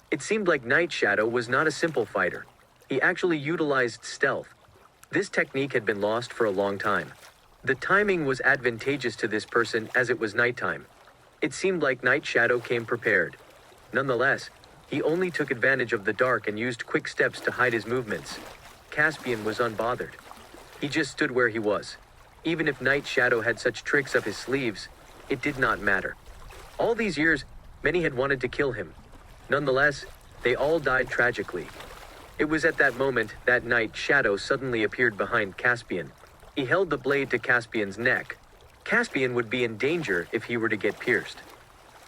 It seemed like Night Shadow was not a simple fighter. He actually utilized stealth. This technique had been lost for a long time. The timing was advantageous to this person as it was nighttime. It seemed like Night Shadow came prepared. Nonetheless, he only took advantage of the dark and used quick steps to hide his movements. Caspian was unbothered. He just stood where he was. Even if Night Shadow had such tricks up his sleeves, it did not matter. All these years, many had wanted to kill him. Nonetheless, they all died tragically. It was at that moment that Night Shadow suddenly appeared behind Caspian. He held the blade to Caspian's neck. Caspian would be in danger if he were to get pierced.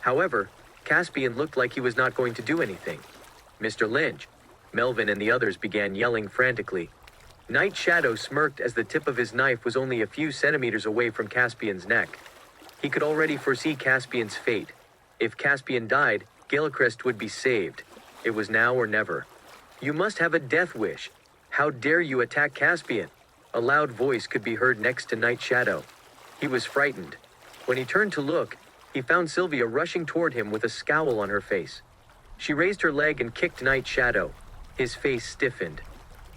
However, Caspian looked like he was not going to do anything. "Mr. Lynch!" Melvin and the others began yelling frantically. Night Shadow smirked as the tip of his knife was only a few centimeters away from Caspian's neck. He could already foresee Caspian's fate. If Caspian died, Galecrest would be saved. It was now or never. "You must have a death wish. How dare you attack Caspian?" A loud voice could be heard next to Night Shadow. He was frightened. When he turned to look, he found Sylvia rushing toward him with a scowl on her face. She raised her leg and kicked Night Shadow. His face stiffened.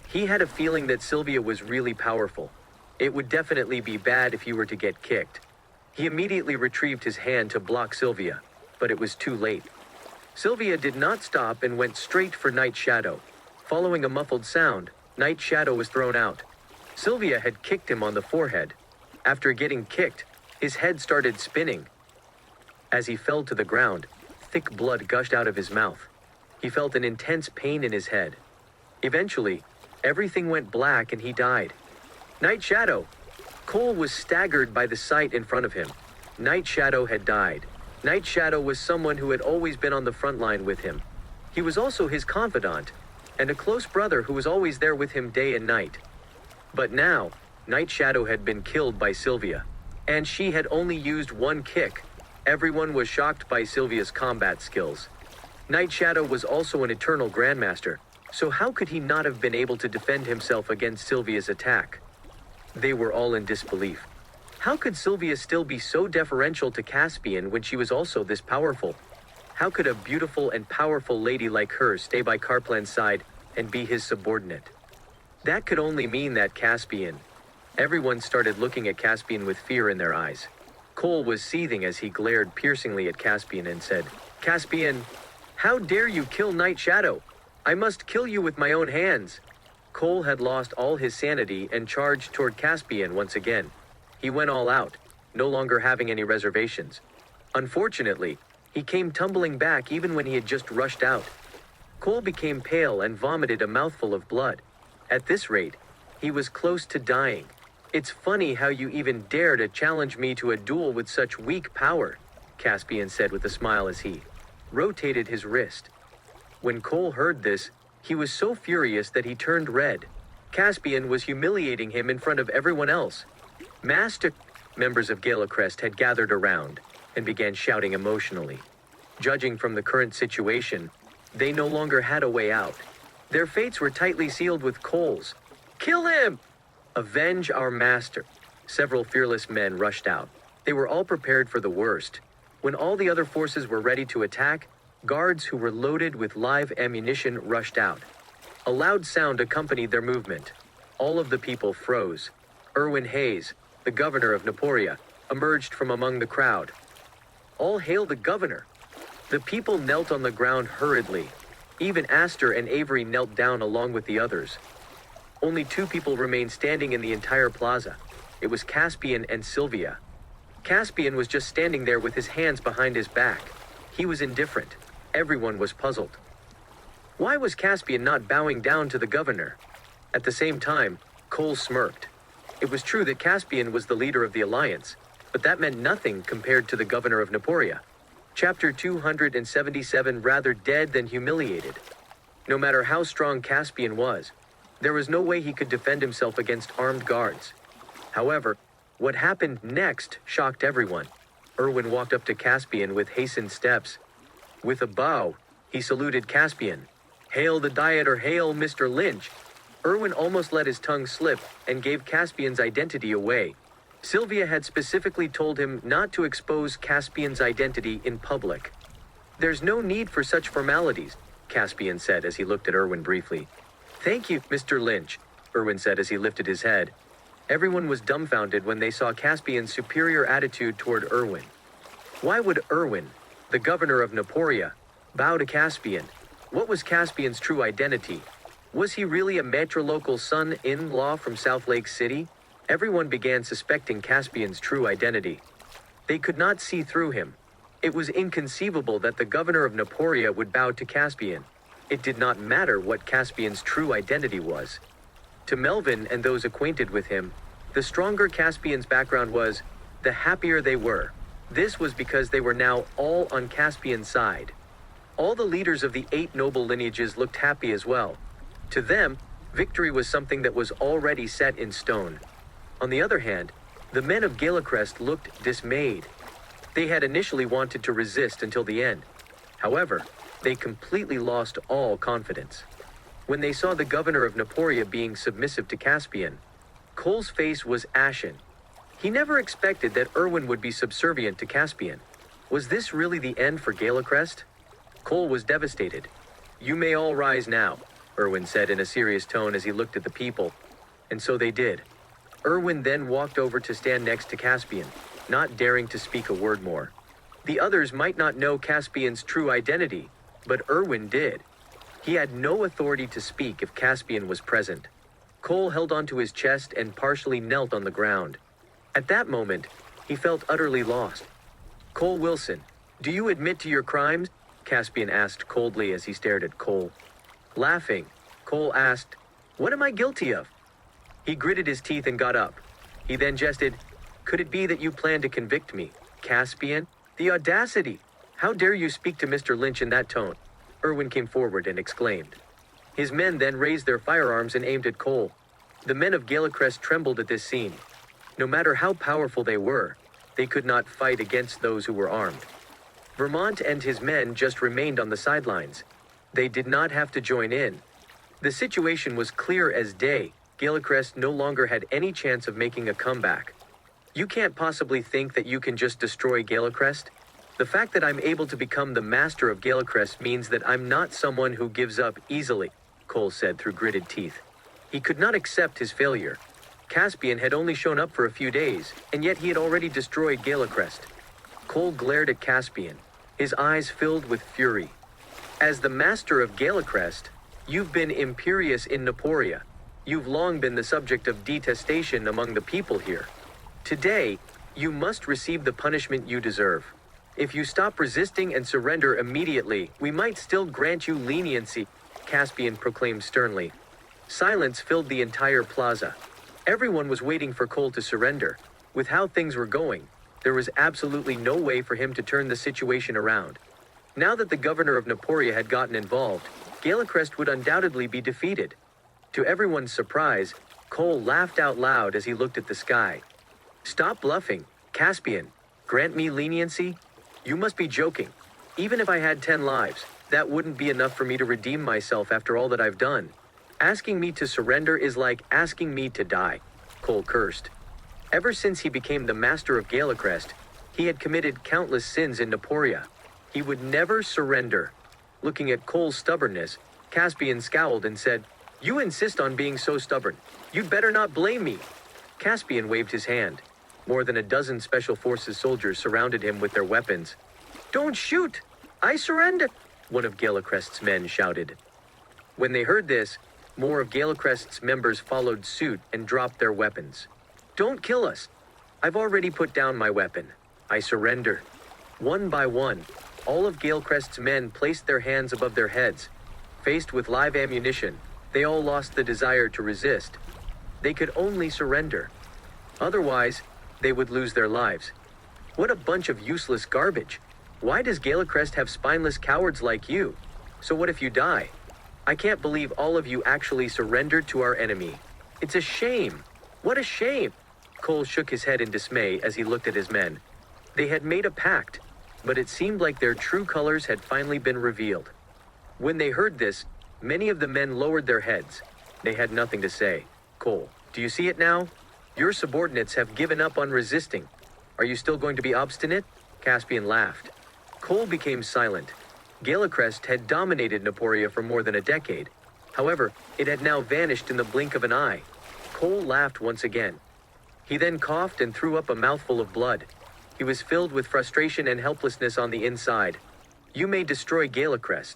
He had a feeling that Sylvia was really powerful. It would definitely be bad if he were to get kicked. He immediately retrieved his hand to block Sylvia, but it was too late. Sylvia did not stop and went straight for Night Shadow. Following a muffled sound, Night Shadow was thrown out. Sylvia had kicked him on the forehead. After getting kicked, his head started spinning. As he fell to the ground, thick blood gushed out of his mouth. He felt an intense pain in his head. Eventually, everything went black and he died. Night Shadow! Cole was staggered by the sight in front of him. Night Shadow had died. Night Shadow was someone who had always been on the front line with him. He was also his confidant, and a close brother who was always there with him day and night. But now, Night Shadow had been killed by Sylvia, and she had only used one kick. Everyone was shocked by Sylvia's combat skills. Night Shadow was also an eternal grandmaster, so how could he not have been able to defend himself against Sylvia's attack? They were all in disbelief. How could Sylvia still be so deferential to Caspian when she was also this powerful? How could a beautiful and powerful lady like her stay by Karplan's side and be his subordinate? That could only mean that Caspian. Everyone started looking at Caspian with fear in their eyes. Cole was seething as he glared piercingly at Caspian and said, "Caspian, how dare you kill Night Shadow? I must kill you with my own hands." Cole had lost all his sanity and charged toward Caspian once again. He went all out, no longer having any reservations. Unfortunately, he came tumbling back even when he had just rushed out. Cole became pale and vomited a mouthful of blood. At this rate, he was close to dying. "It's funny how you even dare to challenge me to a duel with such weak power," Caspian said with a smile as he rotated his wrist. When Cole heard this, he was so furious that he turned red. Caspian was humiliating him in front of everyone else. Members of Galecrest had gathered around and began shouting emotionally. Judging from the current situation, they no longer had a way out. Their fates were tightly sealed with Cole's. "Kill him! Avenge our master!" Several fearless men rushed out. They were all prepared for the worst. When all the other forces were ready to attack, guards who were loaded with live ammunition rushed out. A loud sound accompanied their movement. All of the people froze. Erwin Hayes, the governor of Naporia, emerged from among the crowd. "All hail the governor!" The people knelt on the ground hurriedly. Even Astor and Avery knelt down along with the others. Only two people remained standing in the entire plaza. It was Caspian and Sylvia. Caspian was just standing there with his hands behind his back. He was indifferent. Everyone was puzzled. Why was Caspian not bowing down to the governor? At the same time, Cole smirked. It was true that Caspian was the leader of the alliance, but that meant nothing compared to the governor of Naporia. Chapter 277, rather dead than humiliated. No matter how strong Caspian was, there was no way he could defend himself against armed guards. However, what happened next shocked everyone. Erwin walked up to Caspian with hastened steps. With a bow, he saluted Caspian. "Hail the Diet or hail Mr. Lynch." Erwin almost let his tongue slip and gave Caspian's identity away. Sylvia had specifically told him not to expose Caspian's identity in public. "There's no need for such formalities," Caspian said as he looked at Erwin briefly. "Thank you, Mr. Lynch," Erwin said as he lifted his head. Everyone was dumbfounded when they saw Caspian's superior attitude toward Erwin. Why would Erwin, the governor of Naporia, bow to Caspian? What was Caspian's true identity? Was he really a matrilocal son-in-law from South Lake City? Everyone began suspecting Caspian's true identity. They could not see through him. It was inconceivable that the governor of Naporia would bow to Caspian. It did not matter what Caspian's true identity was. To Melvin and those acquainted with him, the stronger Caspian's background was, the happier they were. This was because they were now all on Caspian's side. All the leaders of the Eight Noble Lineages looked happy as well. To them, victory was something that was already set in stone. On the other hand, the men of Galecrest looked dismayed. They had initially wanted to resist until the end. However, they completely lost all confidence. When they saw the governor of Naporia being submissive to Caspian, Cole's face was ashen. He never expected that Erwin would be subservient to Caspian. Was this really the end for Galecrest? Cole was devastated. "You may all rise now," Erwin said in a serious tone as he looked at the people. And so they did. Erwin then walked over to stand next to Caspian, not daring to speak a word more. The others might not know Caspian's true identity, but Erwin did. He had no authority to speak if Caspian was present. Cole held onto his chest and partially knelt on the ground. At that moment, he felt utterly lost. "Cole Wilson, do you admit to your crimes?" Caspian asked coldly as he stared at Cole. Laughing, Cole asked, "What am I guilty of?" He gritted his teeth and got up. He then jested, "Could it be that you plan to convict me, Caspian? The audacity! How dare you speak to Mr. Lynch in that tone?" Erwin came forward and exclaimed. His men then raised their firearms and aimed at Cole. The men of Galecrest trembled at this scene. No matter how powerful they were, they could not fight against those who were armed. Vermont and his men just remained on the sidelines. They did not have to join in. The situation was clear as day. Galecrest no longer had any chance of making a comeback. "You can't possibly think that you can just destroy Galecrest? The fact that I'm able to become the master of Galecrest means that I'm not someone who gives up easily," Cole said through gritted teeth. He could not accept his failure. Caspian had only shown up for a few days, and yet he had already destroyed Galecrest. Cole glared at Caspian, his eyes filled with fury. As the master of Galecrest, you've been imperious in Naporia. You've long been the subject of detestation among the people here. Today, you must receive the punishment you deserve. If you stop resisting and surrender immediately, we might still grant you leniency, Caspian proclaimed sternly. Silence filled the entire plaza. Everyone was waiting for Cole to surrender. With how things were going, there was absolutely no way for him to turn the situation around. Now that the governor of Naporia had gotten involved, Galecrest would undoubtedly be defeated. To everyone's surprise, Cole laughed out loud as he looked at the sky. Stop bluffing, Caspian. Grant me leniency? You must be joking. Even if I had 10 lives, that wouldn't be enough for me to redeem myself after all that I've done. Asking me to surrender is like asking me to die, Cole cursed. Ever since he became the master of Galecrest, he had committed countless sins in Naporia. He would never surrender. Looking at Cole's stubbornness, Caspian scowled and said, You insist on being so stubborn. You'd better not blame me. Caspian waved his hand. More than a dozen Special Forces soldiers surrounded him with their weapons. Don't shoot! I surrender! One of Galecrest's men shouted. When they heard this, more of Galecrest's members followed suit and dropped their weapons. Don't kill us. I've already put down my weapon. I surrender. One by one, all of Galecrest's men placed their hands above their heads. Faced with live ammunition, they all lost the desire to resist. They could only surrender. Otherwise, they would lose their lives. What a bunch of useless garbage. Why does Galecrest have spineless cowards like you? So what if you die? I can't believe all of you actually surrendered to our enemy. It's a shame. What a shame. Cole shook his head in dismay as he looked at his men. They had made a pact, but it seemed like their true colors had finally been revealed. When they heard this, many of the men lowered their heads. They had nothing to say. Cole, do you see it now? Your subordinates have given up on resisting. Are you still going to be obstinate? Caspian laughed. Cole became silent. Galecrest had dominated Naporia for more than a decade. However, it had now vanished in the blink of an eye. Cole laughed once again. He then coughed and threw up a mouthful of blood. He was filled with frustration and helplessness on the inside. You may destroy Galecrest,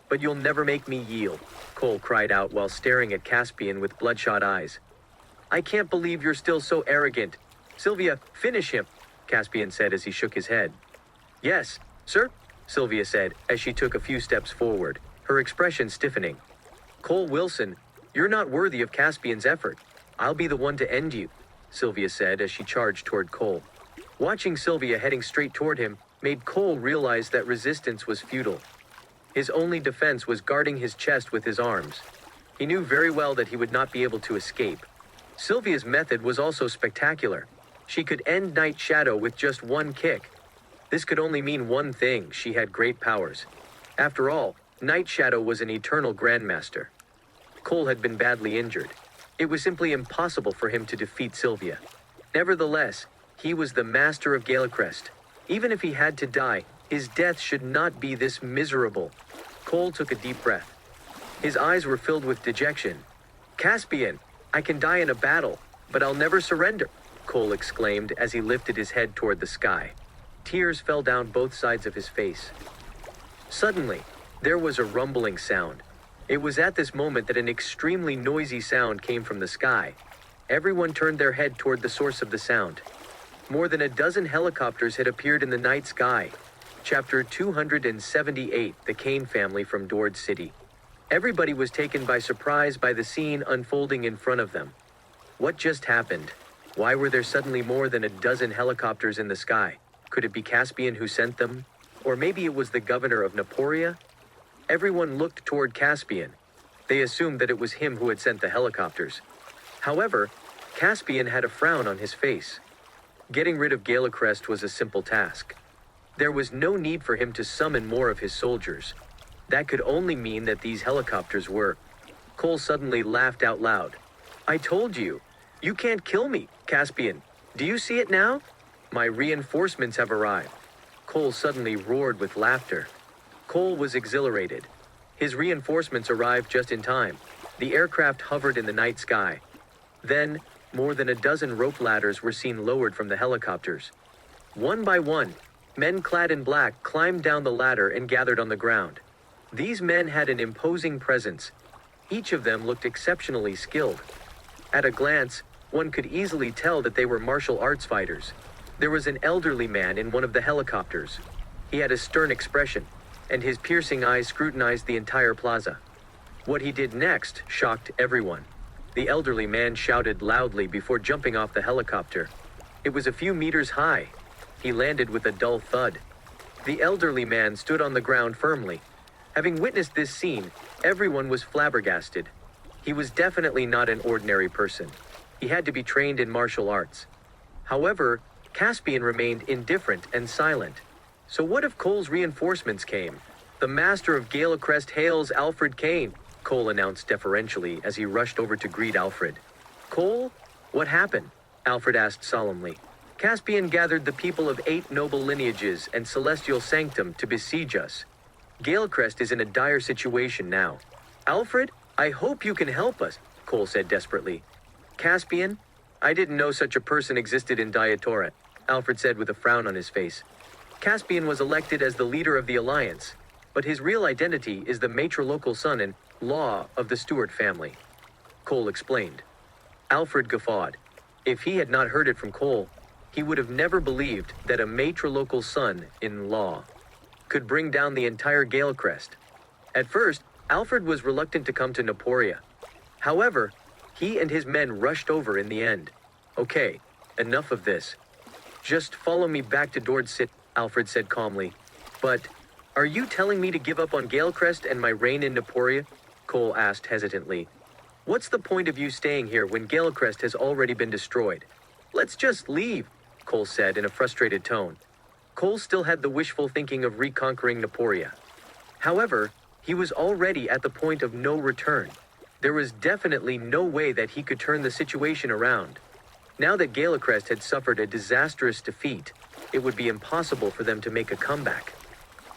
but you'll never make me yield, Cole cried out while staring at Caspian with bloodshot eyes. I can't believe you're still so arrogant. Sylvia, finish him, Caspian said as he shook his head. Yes, sir, Sylvia said as she took a few steps forward, her expression stiffening. Cole Wilson, you're not worthy of Caspian's effort. I'll be the one to end you, Sylvia said as she charged toward Cole. Watching Sylvia heading straight toward him made Cole realize that resistance was futile. His only defense was guarding his chest with his arms. He knew very well that he would not be able to escape. Sylvia's method was also spectacular. She could end Night Shadow with just one kick. This could only mean one thing: she had great powers. After all, Night Shadow was an eternal grandmaster. Cole had been badly injured. It was simply impossible for him to defeat Sylvia. Nevertheless, he was the master of Galecrest. Even if he had to die, his death should not be this miserable. Cole took a deep breath. His eyes were filled with dejection. Caspian, I can die in a battle, but I'll never surrender, Cole exclaimed as he lifted his head toward the sky. Tears fell down both sides of his face. Suddenly, there was a rumbling sound. It was at this moment that an extremely noisy sound came from the sky. Everyone turned their head toward the source of the sound. More than a dozen helicopters had appeared in the night sky. Chapter 278, The Kane Family from Dord City. Everybody was taken by surprise by the scene unfolding in front of them. What just happened? Why were there suddenly more than a dozen helicopters in the sky? Could it be Caspian who sent them? Or maybe it was the governor of Naporia? Everyone looked toward Caspian. They assumed that it was him who had sent the helicopters. However, Caspian had a frown on his face. Getting rid of Galecrest was a simple task. There was no need for him to summon more of his soldiers. That could only mean that these helicopters were. Cole suddenly laughed out loud. I told you. You can't kill me, Caspian. Do you see it now? My reinforcements have arrived. Cole suddenly roared with laughter. Cole was exhilarated. His reinforcements arrived just in time. The aircraft hovered in the night sky. Then, more than a dozen rope ladders were seen lowered from the helicopters. One by one, men clad in black climbed down the ladder and gathered on the ground. These men had an imposing presence. Each of them looked exceptionally skilled. At a glance, one could easily tell that they were martial arts fighters. There was an elderly man in one of the helicopters. He had a stern expression, and his piercing eyes scrutinized the entire plaza. What he did next shocked everyone. The elderly man shouted loudly before jumping off the helicopter. It was a few meters high. He landed with a dull thud. The elderly man stood on the ground firmly. Having witnessed this scene, everyone was flabbergasted. He was definitely not an ordinary person. He had to be trained in martial arts. However, Caspian remained indifferent and silent. So what if Cole's reinforcements came? "The master of Galecrest hails Alfred Kane," Cole announced deferentially as he rushed over to greet Alfred. "Cole, what happened?" Alfred asked solemnly. "Caspian gathered the people of 8 Noble Lineages and Celestial Sanctum to besiege us. Galecrest is in a dire situation now." "Alfred, I hope you can help us," Cole said desperately. "Caspian? I didn't know such a person existed in Diatora," Alfred said with a frown on his face. "Caspian was elected as the leader of the Alliance, but his real identity is the matrilocal son-in-law of the Stewart family," Cole explained. Alfred guffawed. If he had not heard it from Cole, he would have never believed that a matrilocal son-in-law could bring down the entire Galecrest. At first, Alfred was reluctant to come to Naporia. However, he and his men rushed over in the end. "Okay, enough of this. Just follow me back to Dord City," Alfred said calmly. "But, are you telling me to give up on Galecrest and my reign in Naporia?" Cole asked hesitantly. "What's the point of you staying here when Galecrest has already been destroyed?" "Let's just leave," Cole said in a frustrated tone. Cole still had the wishful thinking of reconquering Naporia. However, he was already at the point of no return. There was definitely no way that he could turn the situation around. Now that Galecrest had suffered a disastrous defeat, it would be impossible for them to make a comeback.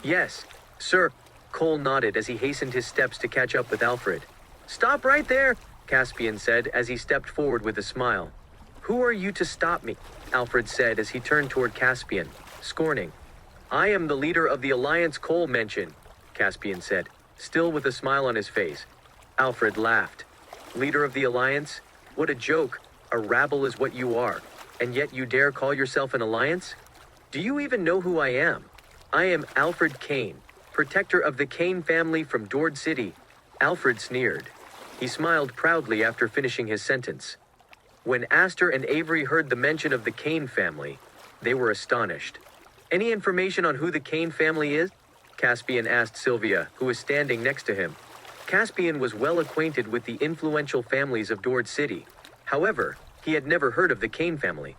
"Yes, sir," Cole nodded as he hastened his steps to catch up with Alfred. "Stop right there," Caspian said as he stepped forward with a smile. "Who are you to stop me?" Alfred said as he turned toward Caspian, scorning. "I am the leader of the Alliance Cole mentioned," Caspian said, still with a smile on his face. Alfred laughed. "Leader of the Alliance? What a joke. A rabble is what you are, and yet you dare call yourself an alliance? Do you even know who I am? I am Alfred Kane, protector of the Kane family from Dord City." Alfred sneered. He smiled proudly after finishing his sentence. When Astor and Avery heard the mention of the Kane family, they were astonished. "Any information on who the Kane family is?" Caspian asked Sylvia, who was standing next to him. Caspian was well acquainted with the influential families of Dord City. However, he had never heard of the Kane family.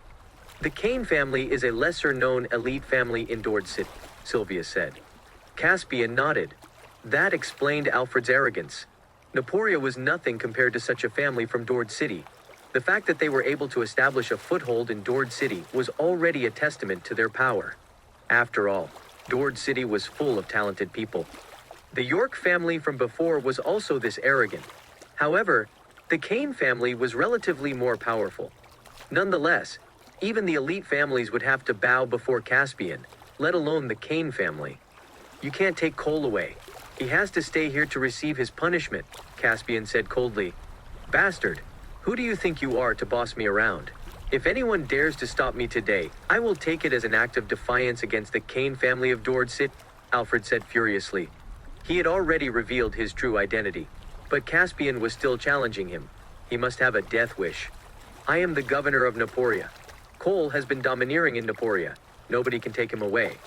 "The Kane family is a lesser-known elite family in Dord City," Sylvia said. Caspian nodded. That explained Alfred's arrogance. Naporia was nothing compared to such a family from Dord City. The fact that they were able to establish a foothold in Dord City was already a testament to their power. After all, Dord City was full of talented people. The York family from before was also this arrogant. However, the Kane family was relatively more powerful. Nonetheless, even the elite families would have to bow before Caspian, let alone the Kane family. "You can't take Cole away. He has to stay here to receive his punishment," Caspian said coldly. "Bastard, who do you think you are to boss me around? If anyone dares to stop me today, I will take it as an act of defiance against the Kane family of Dord City," Alfred said furiously. He had already revealed his true identity, but Caspian was still challenging him. He must have a death wish. "I am the governor of Naporia. Cole has been domineering in Naporia. Nobody can take him away.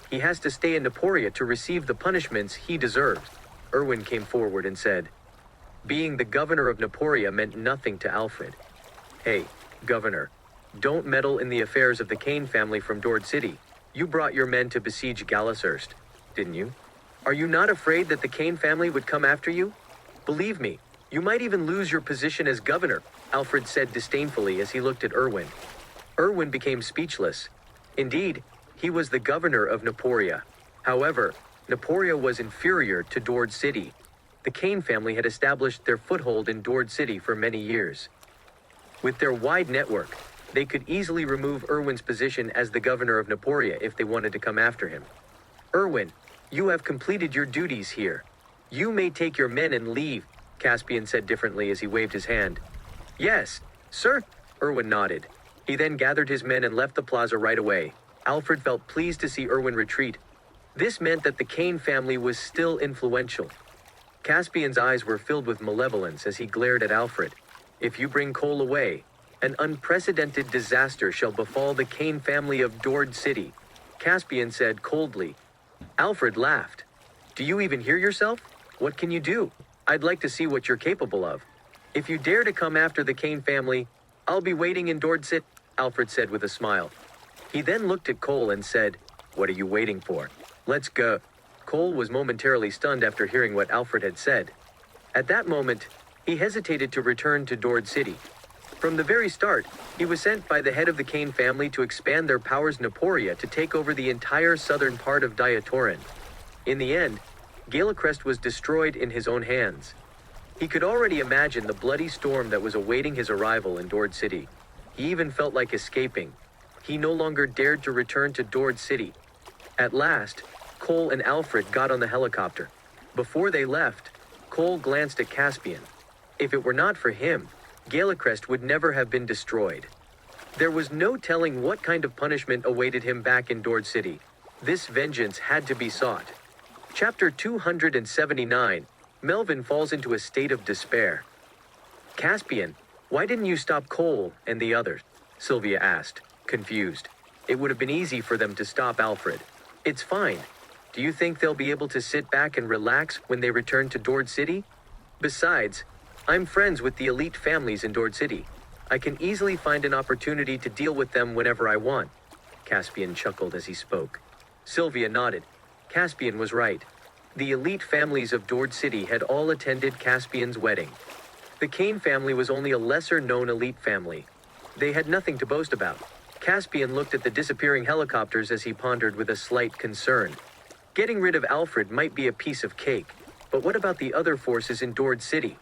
He has to stay in Naporia to receive the punishments he deserves." Erwin came forward and said. Being the governor of Naporia meant nothing to Alfred. "Hey, governor, don't meddle in the affairs of the Kane family from Dord City. You brought your men to besiege Galecrest, didn't you? Are you not afraid that the Kane family would come after you? Believe me, you might even lose your position as governor," Alfred said disdainfully as he looked at Erwin. Erwin became speechless. Indeed, he was the governor of Naporia. However, Naporia was inferior to Dord City. The Kane family had established their foothold in Dord City for many years. With their wide network, they could easily remove Erwin's position as the governor of Naporia if they wanted to come after him. Erwin, you have completed your duties here. You may take your men and leave, Caspian said differently as he waved his hand. Yes, sir, Erwin nodded. He then gathered his men and left the plaza right away. Alfred felt pleased to see Erwin retreat. This meant that the Kane family was still influential. Caspian's eyes were filled with malevolence as he glared at Alfred. If you bring Cole away, an unprecedented disaster shall befall the Kane family of Dord City, Caspian said coldly. Alfred laughed. Do you even hear yourself? What can you do? I'd like to see what you're capable of. If you dare to come after the Kane family, I'll be waiting in Dord City, Alfred said with a smile. He then looked at Cole and said, What are you waiting for? Let's go. Cole was momentarily stunned after hearing what Alfred had said. At that moment, he hesitated to return to Dord City. From the very start, he was sent by the head of the Kane family to expand their powers in Naporia to take over the entire southern part of Diatorin. In the end, Galecrest was destroyed in his own hands. He could already imagine the bloody storm that was awaiting his arrival in Dord City. He even felt like escaping. He no longer dared to return to Dord City. At last, Cole and Alfred got on the helicopter. Before they left, Cole glanced at Caspian. If it were not for him, Galecrest would never have been destroyed. There was no telling what kind of punishment awaited him back in Dord City. This vengeance had to be sought. Chapter 279, Melvin falls into a state of despair. Caspian, why didn't you stop Cole and the others? Sylvia asked, confused. It would have been easy for them to stop Alfred. It's fine. Do you think they'll be able to sit back and relax when they return to Dord City? Besides, I'm friends with the elite families in Dord City. I can easily find an opportunity to deal with them whenever I want. Caspian chuckled as he spoke. Sylvia nodded. Caspian was right. The elite families of Dord City had all attended Caspian's wedding. The Kane family was only a lesser-known elite family. They had nothing to boast about. Caspian looked at the disappearing helicopters as he pondered with a slight concern. Getting rid of Alfred might be a piece of cake, but what about the other forces in Dord City?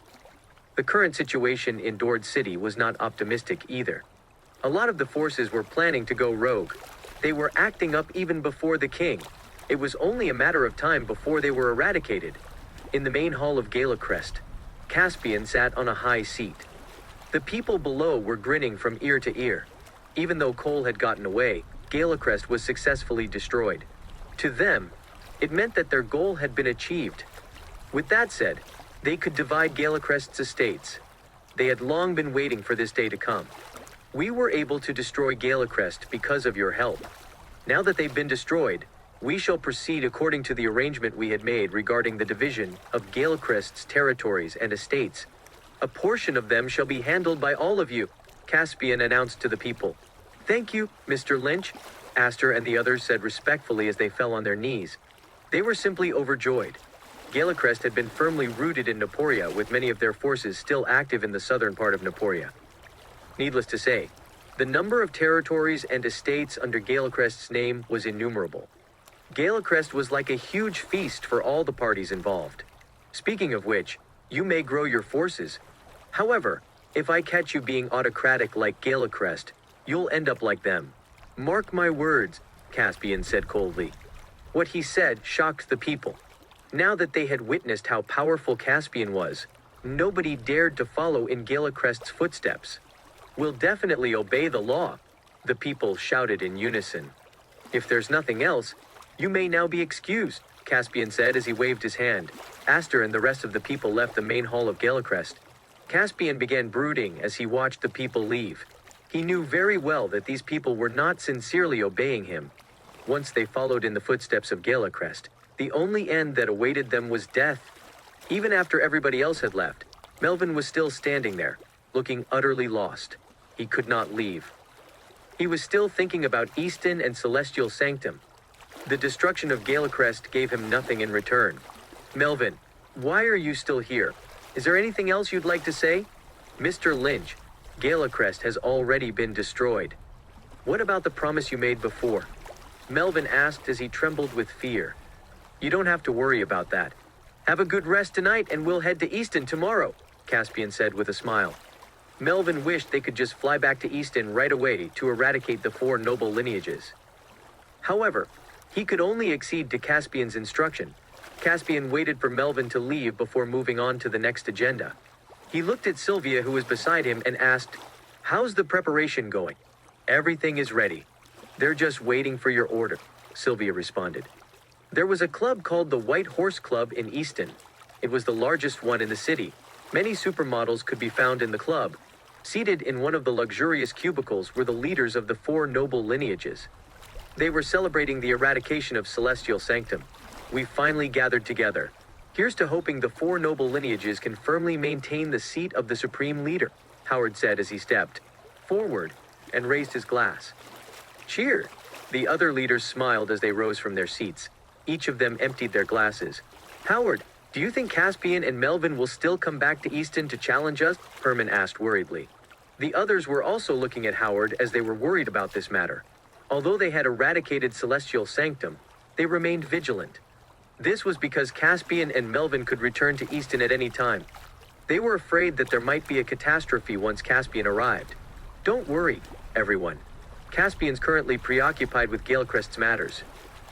The current situation in Dord City was not optimistic either. A lot of the forces were planning to go rogue. They were acting up even before the king. It was only a matter of time before they were eradicated. In the main hall of Galecrest, Caspian sat on a high seat. The people below were grinning from ear to ear. Even though Cole had gotten away, Galecrest was successfully destroyed. To them, it meant that their goal had been achieved. With that said, they could divide Galecrest's estates. They had long been waiting for this day to come. We were able to destroy Galecrest because of your help. Now that they've been destroyed, we shall proceed according to the arrangement we had made regarding the division of Galecrest's territories and estates. A portion of them shall be handled by all of you, Caspian announced to the people. Thank you, Mr. Lynch, Astor and the others said respectfully as they fell on their knees. They were simply overjoyed. Galecrest had been firmly rooted in Naporia, with many of their forces still active in the southern part of Naporia. Needless to say, the number of territories and estates under Galecrest's name was innumerable. Galecrest was like a huge feast for all the parties involved. Speaking of which, you may grow your forces. However, if I catch you being autocratic like Galecrest, you'll end up like them. Mark my words, Caspian said coldly. What he said shocked the people. Now that they had witnessed how powerful Caspian was, nobody dared to follow in Galecrest's footsteps. We'll definitely obey the law, the people shouted in unison. If there's nothing else, you may now be excused, Caspian said as he waved his hand. Astor and the rest of the people left the main hall of Galecrest. Caspian began brooding as he watched the people leave. He knew very well that these people were not sincerely obeying him. Once they followed in the footsteps of Galecrest, the only end that awaited them was death. Even after everybody else had left, Melvin was still standing there, looking utterly lost. He could not leave. He was still thinking about Easton and Celestial Sanctum. The destruction of Galecrest gave him nothing in return. Melvin, why are you still here? Is there anything else you'd like to say? Mr. Lynch, Galecrest has already been destroyed. What about the promise you made before? Melvin asked as he trembled with fear. You don't have to worry about that. Have a good rest tonight and we'll head to Easton tomorrow, Caspian said with a smile. Melvin wished they could just fly back to Easton right away to eradicate the four noble lineages. However, he could only accede to Caspian's instruction. Caspian waited for Melvin to leave before moving on to the next agenda. He looked at Sylvia, who was beside him, and asked, "How's the preparation going?" "Everything is ready. They're just waiting for your order," Sylvia responded. There was a club called the White Horse Club in Easton. It was the largest one in the city. Many supermodels could be found in the club. Seated in one of the luxurious cubicles were the leaders of the four noble lineages. They were celebrating the eradication of celestial sanctum. "We finally gathered together. Here's to hoping the four noble lineages can firmly maintain the seat of the supreme leader," Howard said as he stepped forward and raised his glass. "Cheer!" The other leaders smiled as they rose from their seats. Each of them emptied their glasses. "Howard, do you think Caspian and Melvin will still come back to Easton to challenge us?" Herman asked worriedly. The others were also looking at Howard as they were worried about this matter. Although they had eradicated celestial sanctum, they remained vigilant. This was because Caspian and Melvin could return to Easton at any time. They were afraid that there might be a catastrophe once Caspian arrived. "Don't worry, everyone. Caspian's currently preoccupied with Galecrest's matters.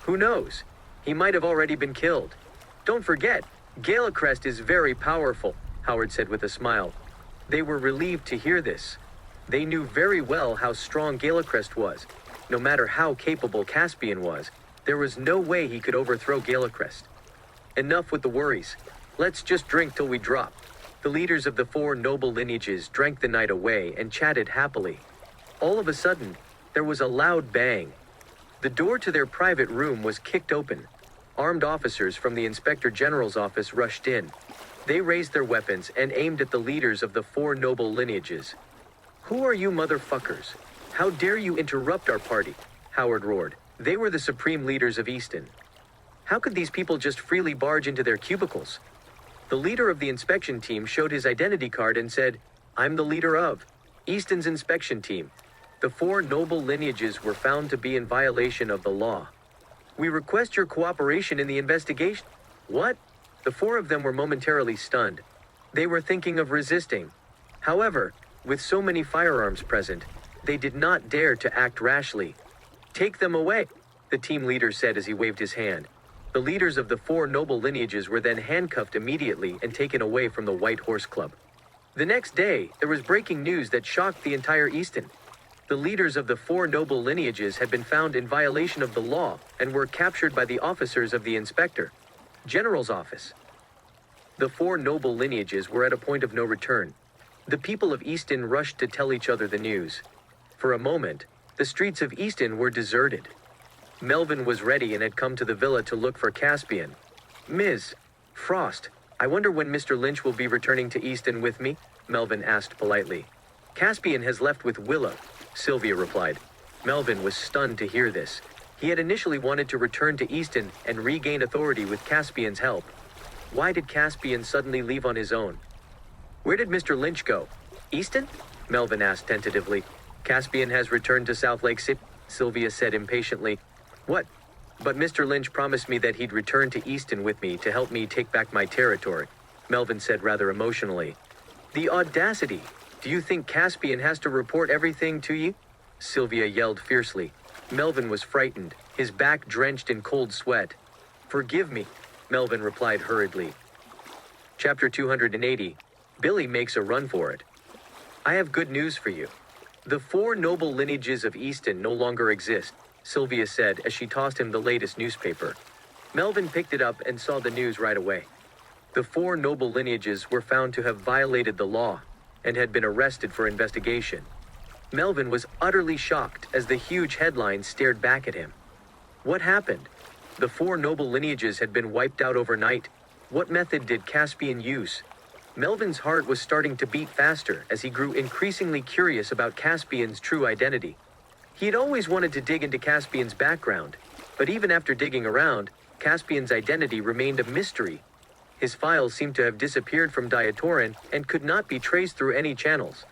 Who knows? He might have already been killed. Don't forget, Galecrest is very powerful," Howard said with a smile. They were relieved to hear this. They knew very well how strong Galecrest was. No matter how capable Caspian was, there was no way he could overthrow Galecrest. "Enough with the worries. Let's just drink till we drop." The leaders of the four noble lineages drank the night away and chatted happily. All of a sudden, there was a loud bang. The door to their private room was kicked open. Armed officers from the Inspector General's office rushed in. They raised their weapons and aimed at the leaders of the four noble lineages. "Who are you motherfuckers? How dare you interrupt our party?" Howard roared. They were the supreme leaders of Easton. How could these people just freely barge into their cubicles? The leader of the inspection team showed his identity card and said, "I'm the leader of Easton's inspection team. The four noble lineages were found to be in violation of the law. We request your cooperation in the investigation." "What?" The four of them were momentarily stunned. They were thinking of resisting. However, with so many firearms present, they did not dare to act rashly. "Take them away," the team leader said as he waved his hand. The leaders of the four noble lineages were then handcuffed immediately and taken away from the White Horse Club. The next day, there was breaking news that shocked the entire Easton. The leaders of the four noble lineages had been found in violation of the law and were captured by the officers of the Inspector General's office. The four noble lineages were at a point of no return. The people of Easton rushed to tell each other the news. For a moment, the streets of Easton were deserted. Melvin was ready and had come to the villa to look for Caspian. "Ms. Frost, I wonder when Mr. Lynch will be returning to Easton with me?" Melvin asked politely. "Caspian has left with Willow," Sylvia replied. Melvin was stunned to hear this. He had initially wanted to return to Easton and regain authority with Caspian's help. Why did Caspian suddenly leave on his own? "Where did Mr. Lynch go? Easton?" Melvin asked tentatively. "Caspian has returned to South Lake City," Sylvia said impatiently. "What? But Mr. Lynch promised me that he'd return to Easton with me to help me take back my territory," Melvin said rather emotionally. "The audacity! Do you think Caspian has to report everything to you?" Sylvia yelled fiercely. Melvin was frightened, his back drenched in cold sweat. "Forgive me," Melvin replied hurriedly. Chapter 280. Billy makes a run for it. "I have good news for you. The four noble lineages of Easton no longer exist," Sylvia said as she tossed him the latest newspaper. Melvin picked it up and saw the news right away. The four noble lineages were found to have violated the law and had been arrested for investigation. Melvin was utterly shocked as the huge headline stared back at him. What happened? The four noble lineages had been wiped out overnight. What method did Caspian use? Melvin's heart was starting to beat faster as he grew increasingly curious about Caspian's true identity. He had always wanted to dig into Caspian's background, but even after digging around, Caspian's identity remained a mystery. His files seemed to have disappeared from Diatorin and could not be traced through any channels.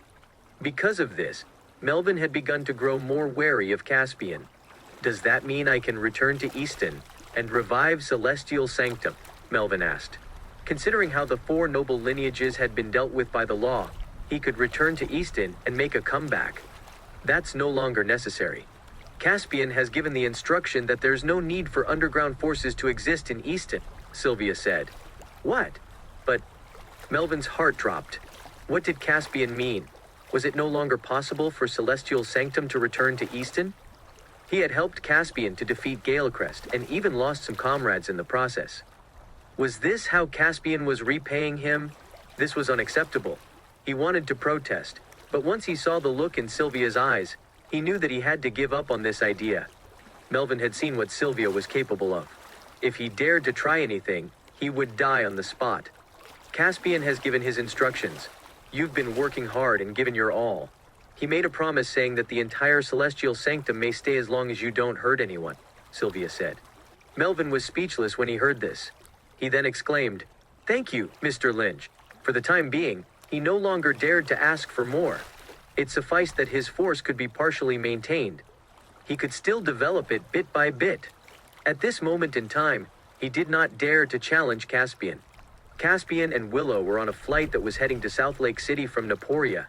Because of this, Melvin had begun to grow more wary of Caspian. "Does that mean I can return to Easton and revive Celestial Sanctum?" Melvin asked. Considering how the four noble lineages had been dealt with by the law, he could return to Easton and make a comeback. That's no longer necessary. Caspian has given the instruction that there's no need for underground forces to exist in Easton, Sylvia said. What? But Melvin's heart dropped. What did Caspian mean? Was it no longer possible for Celestial Sanctum to return to Easton? He had helped Caspian to defeat Galecrest and even lost some comrades in the process. Was this how Caspian was repaying him? This was unacceptable. He wanted to protest, but once he saw the look in Sylvia's eyes, he knew that he had to give up on this idea. Melvin had seen what Sylvia was capable of. If he dared to try anything, he would die on the spot. Caspian has given his instructions. You've been working hard and given your all. He made a promise saying that the entire Celestial Sanctum may stay as long as you don't hurt anyone, Sylvia said. Melvin was speechless when he heard this. He then exclaimed, "Thank you, Mr. Lynch." For the time being, he no longer dared to ask for more. It sufficed that his force could be partially maintained. He could still develop it bit by bit. At this moment in time, he did not dare to challenge Caspian. Caspian and Willow were on a flight that was heading to South Lake City from Naporia.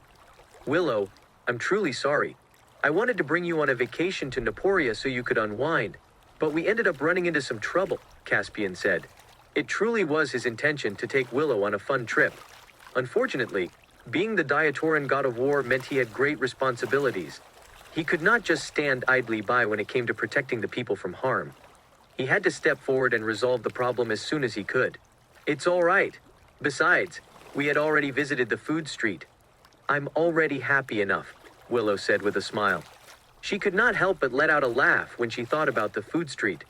"Willow, I'm truly sorry. I wanted to bring you on a vacation to Naporia so you could unwind, but we ended up running into some trouble," Caspian said. It truly was his intention to take Willow on a fun trip. Unfortunately, being the Diatoran god of war meant he had great responsibilities. He could not just stand idly by when it came to protecting the people from harm. He had to step forward and resolve the problem as soon as he could. "It's all right. Besides, we had already visited the food street. I'm already happy enough," Willow said with a smile. She could not help but let out a laugh when she thought about the food street.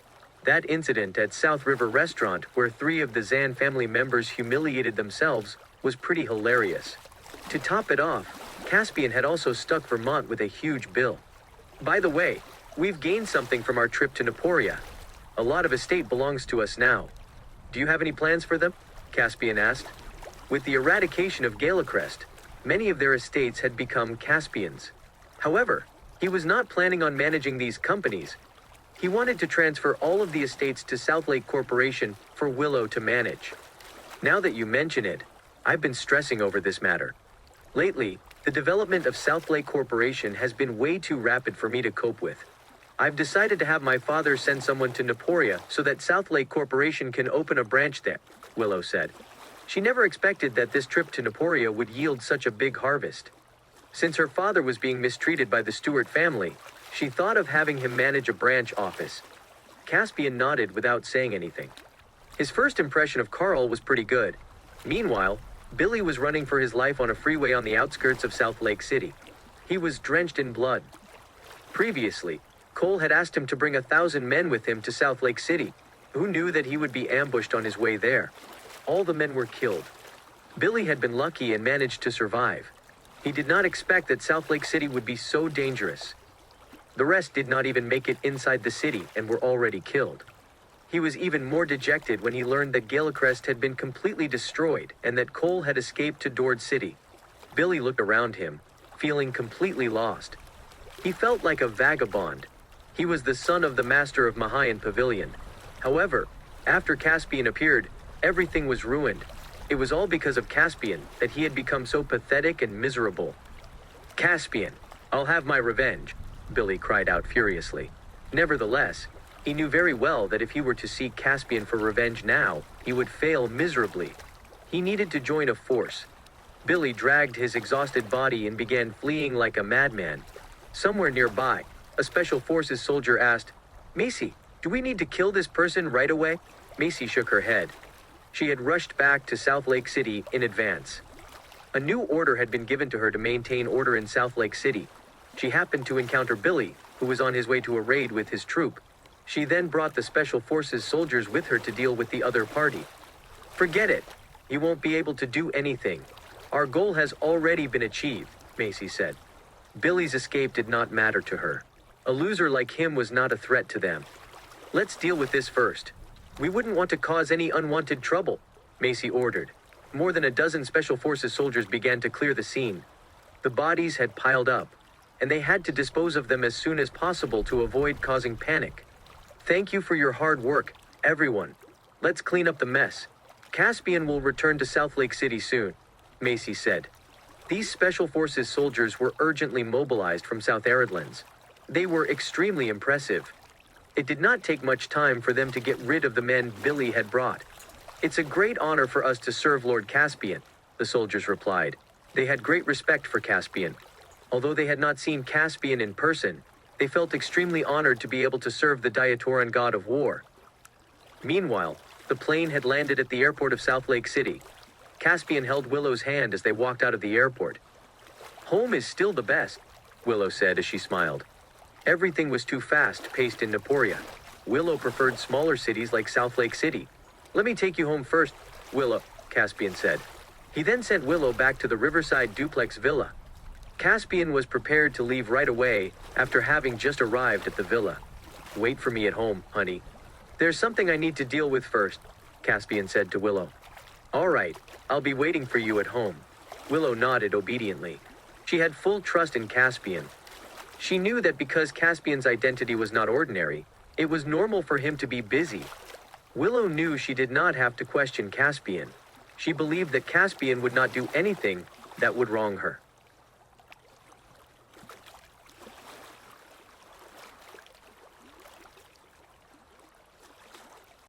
That incident at South River Restaurant where 3 of the Zann family members humiliated themselves was pretty hilarious. To top it off, Caspian had also stuck Vermont with a huge bill. "By the way, we've gained something from our trip to Naporia. A lot of estate belongs to us now. Do you have any plans for them?" Caspian asked. With the eradication of Galecrest, many of their estates had become Caspians. However, he was not planning on managing these companies. He wanted to transfer all of the estates to South Lake Corporation for Willow to manage. Now that you mention it, I've been stressing over this matter. Lately, the development of South Lake Corporation has been way too rapid for me to cope with. I've decided to have my father send someone to Naporia so that South Lake Corporation can open a branch there, Willow said. She never expected that this trip to Naporia would yield such a big harvest. Since her father was being mistreated by the Stewart family, she thought of having him manage a branch office. Caspian nodded without saying anything. His first impression of Carl was pretty good. Meanwhile, Billy was running for his life on a freeway on the outskirts of South Lake City. He was drenched in blood. Previously, Cole had asked him to bring 1,000 men with him to South Lake City. Who knew that he would be ambushed on his way there? All the men were killed. Billy had been lucky and managed to survive. He did not expect that South Lake City would be so dangerous. The rest did not even make it inside the city and were already killed. He was even more dejected when he learned that Galecrest had been completely destroyed and that Cole had escaped to Dord City. Billy looked around him, feeling completely lost. He felt like a vagabond. He was the son of the master of Mahayan Pavilion. However, after Caspian appeared, everything was ruined. It was all because of Caspian that he had become so pathetic and miserable. "Caspian, I'll have my revenge," Billy cried out furiously. Nevertheless, he knew very well that if he were to seek Caspian for revenge now, he would fail miserably. He needed to join a force. Billy dragged his exhausted body and began fleeing like a madman. Somewhere nearby, a Special Forces soldier asked, "Macy, do we need to kill this person right away?" Macy shook her head. She had rushed back to South Lake City in advance. A new order had been given to her to maintain order in South Lake City. She happened to encounter Billy, who was on his way to a raid with his troop. She then brought the Special Forces soldiers with her to deal with the other party. "Forget it. You won't be able to do anything. Our goal has already been achieved," Macy said. Billy's escape did not matter to her. A loser like him was not a threat to them. "Let's deal with this first. We wouldn't want to cause any unwanted trouble," Macy ordered. More than a dozen Special Forces soldiers began to clear the scene. The bodies had piled up, and they had to dispose of them as soon as possible to avoid causing panic. "Thank you for your hard work, everyone. Let's clean up the mess. Caspian will return to South Lake City soon," Macy said. These Special Forces soldiers were urgently mobilized from South Eridlands. They were extremely impressive. It did not take much time for them to get rid of the men Billy had brought. "It's a great honor for us to serve Lord Caspian," the soldiers replied. They had great respect for Caspian. Although they had not seen Caspian in person, they felt extremely honored to be able to serve the Diatoran god of war. Meanwhile, the plane had landed at the airport of South Lake City. Caspian held Willow's hand as they walked out of the airport. "Home is still the best," Willow said as she smiled. Everything was too fast-paced in Naporia. Willow preferred smaller cities like South Lake City. "Let me take you home first, Willow," Caspian said. He then sent Willow back to the Riverside duplex villa. Caspian was prepared to leave right away after having just arrived at the villa. "Wait for me at home, honey. There's something I need to deal with first," Caspian said to Willow. "All right, I'll be waiting for you at home." Willow nodded obediently. She had full trust in Caspian. She knew that because Caspian's identity was not ordinary, it was normal for him to be busy. Willow knew she did not have to question Caspian. She believed that Caspian would not do anything that would wrong her.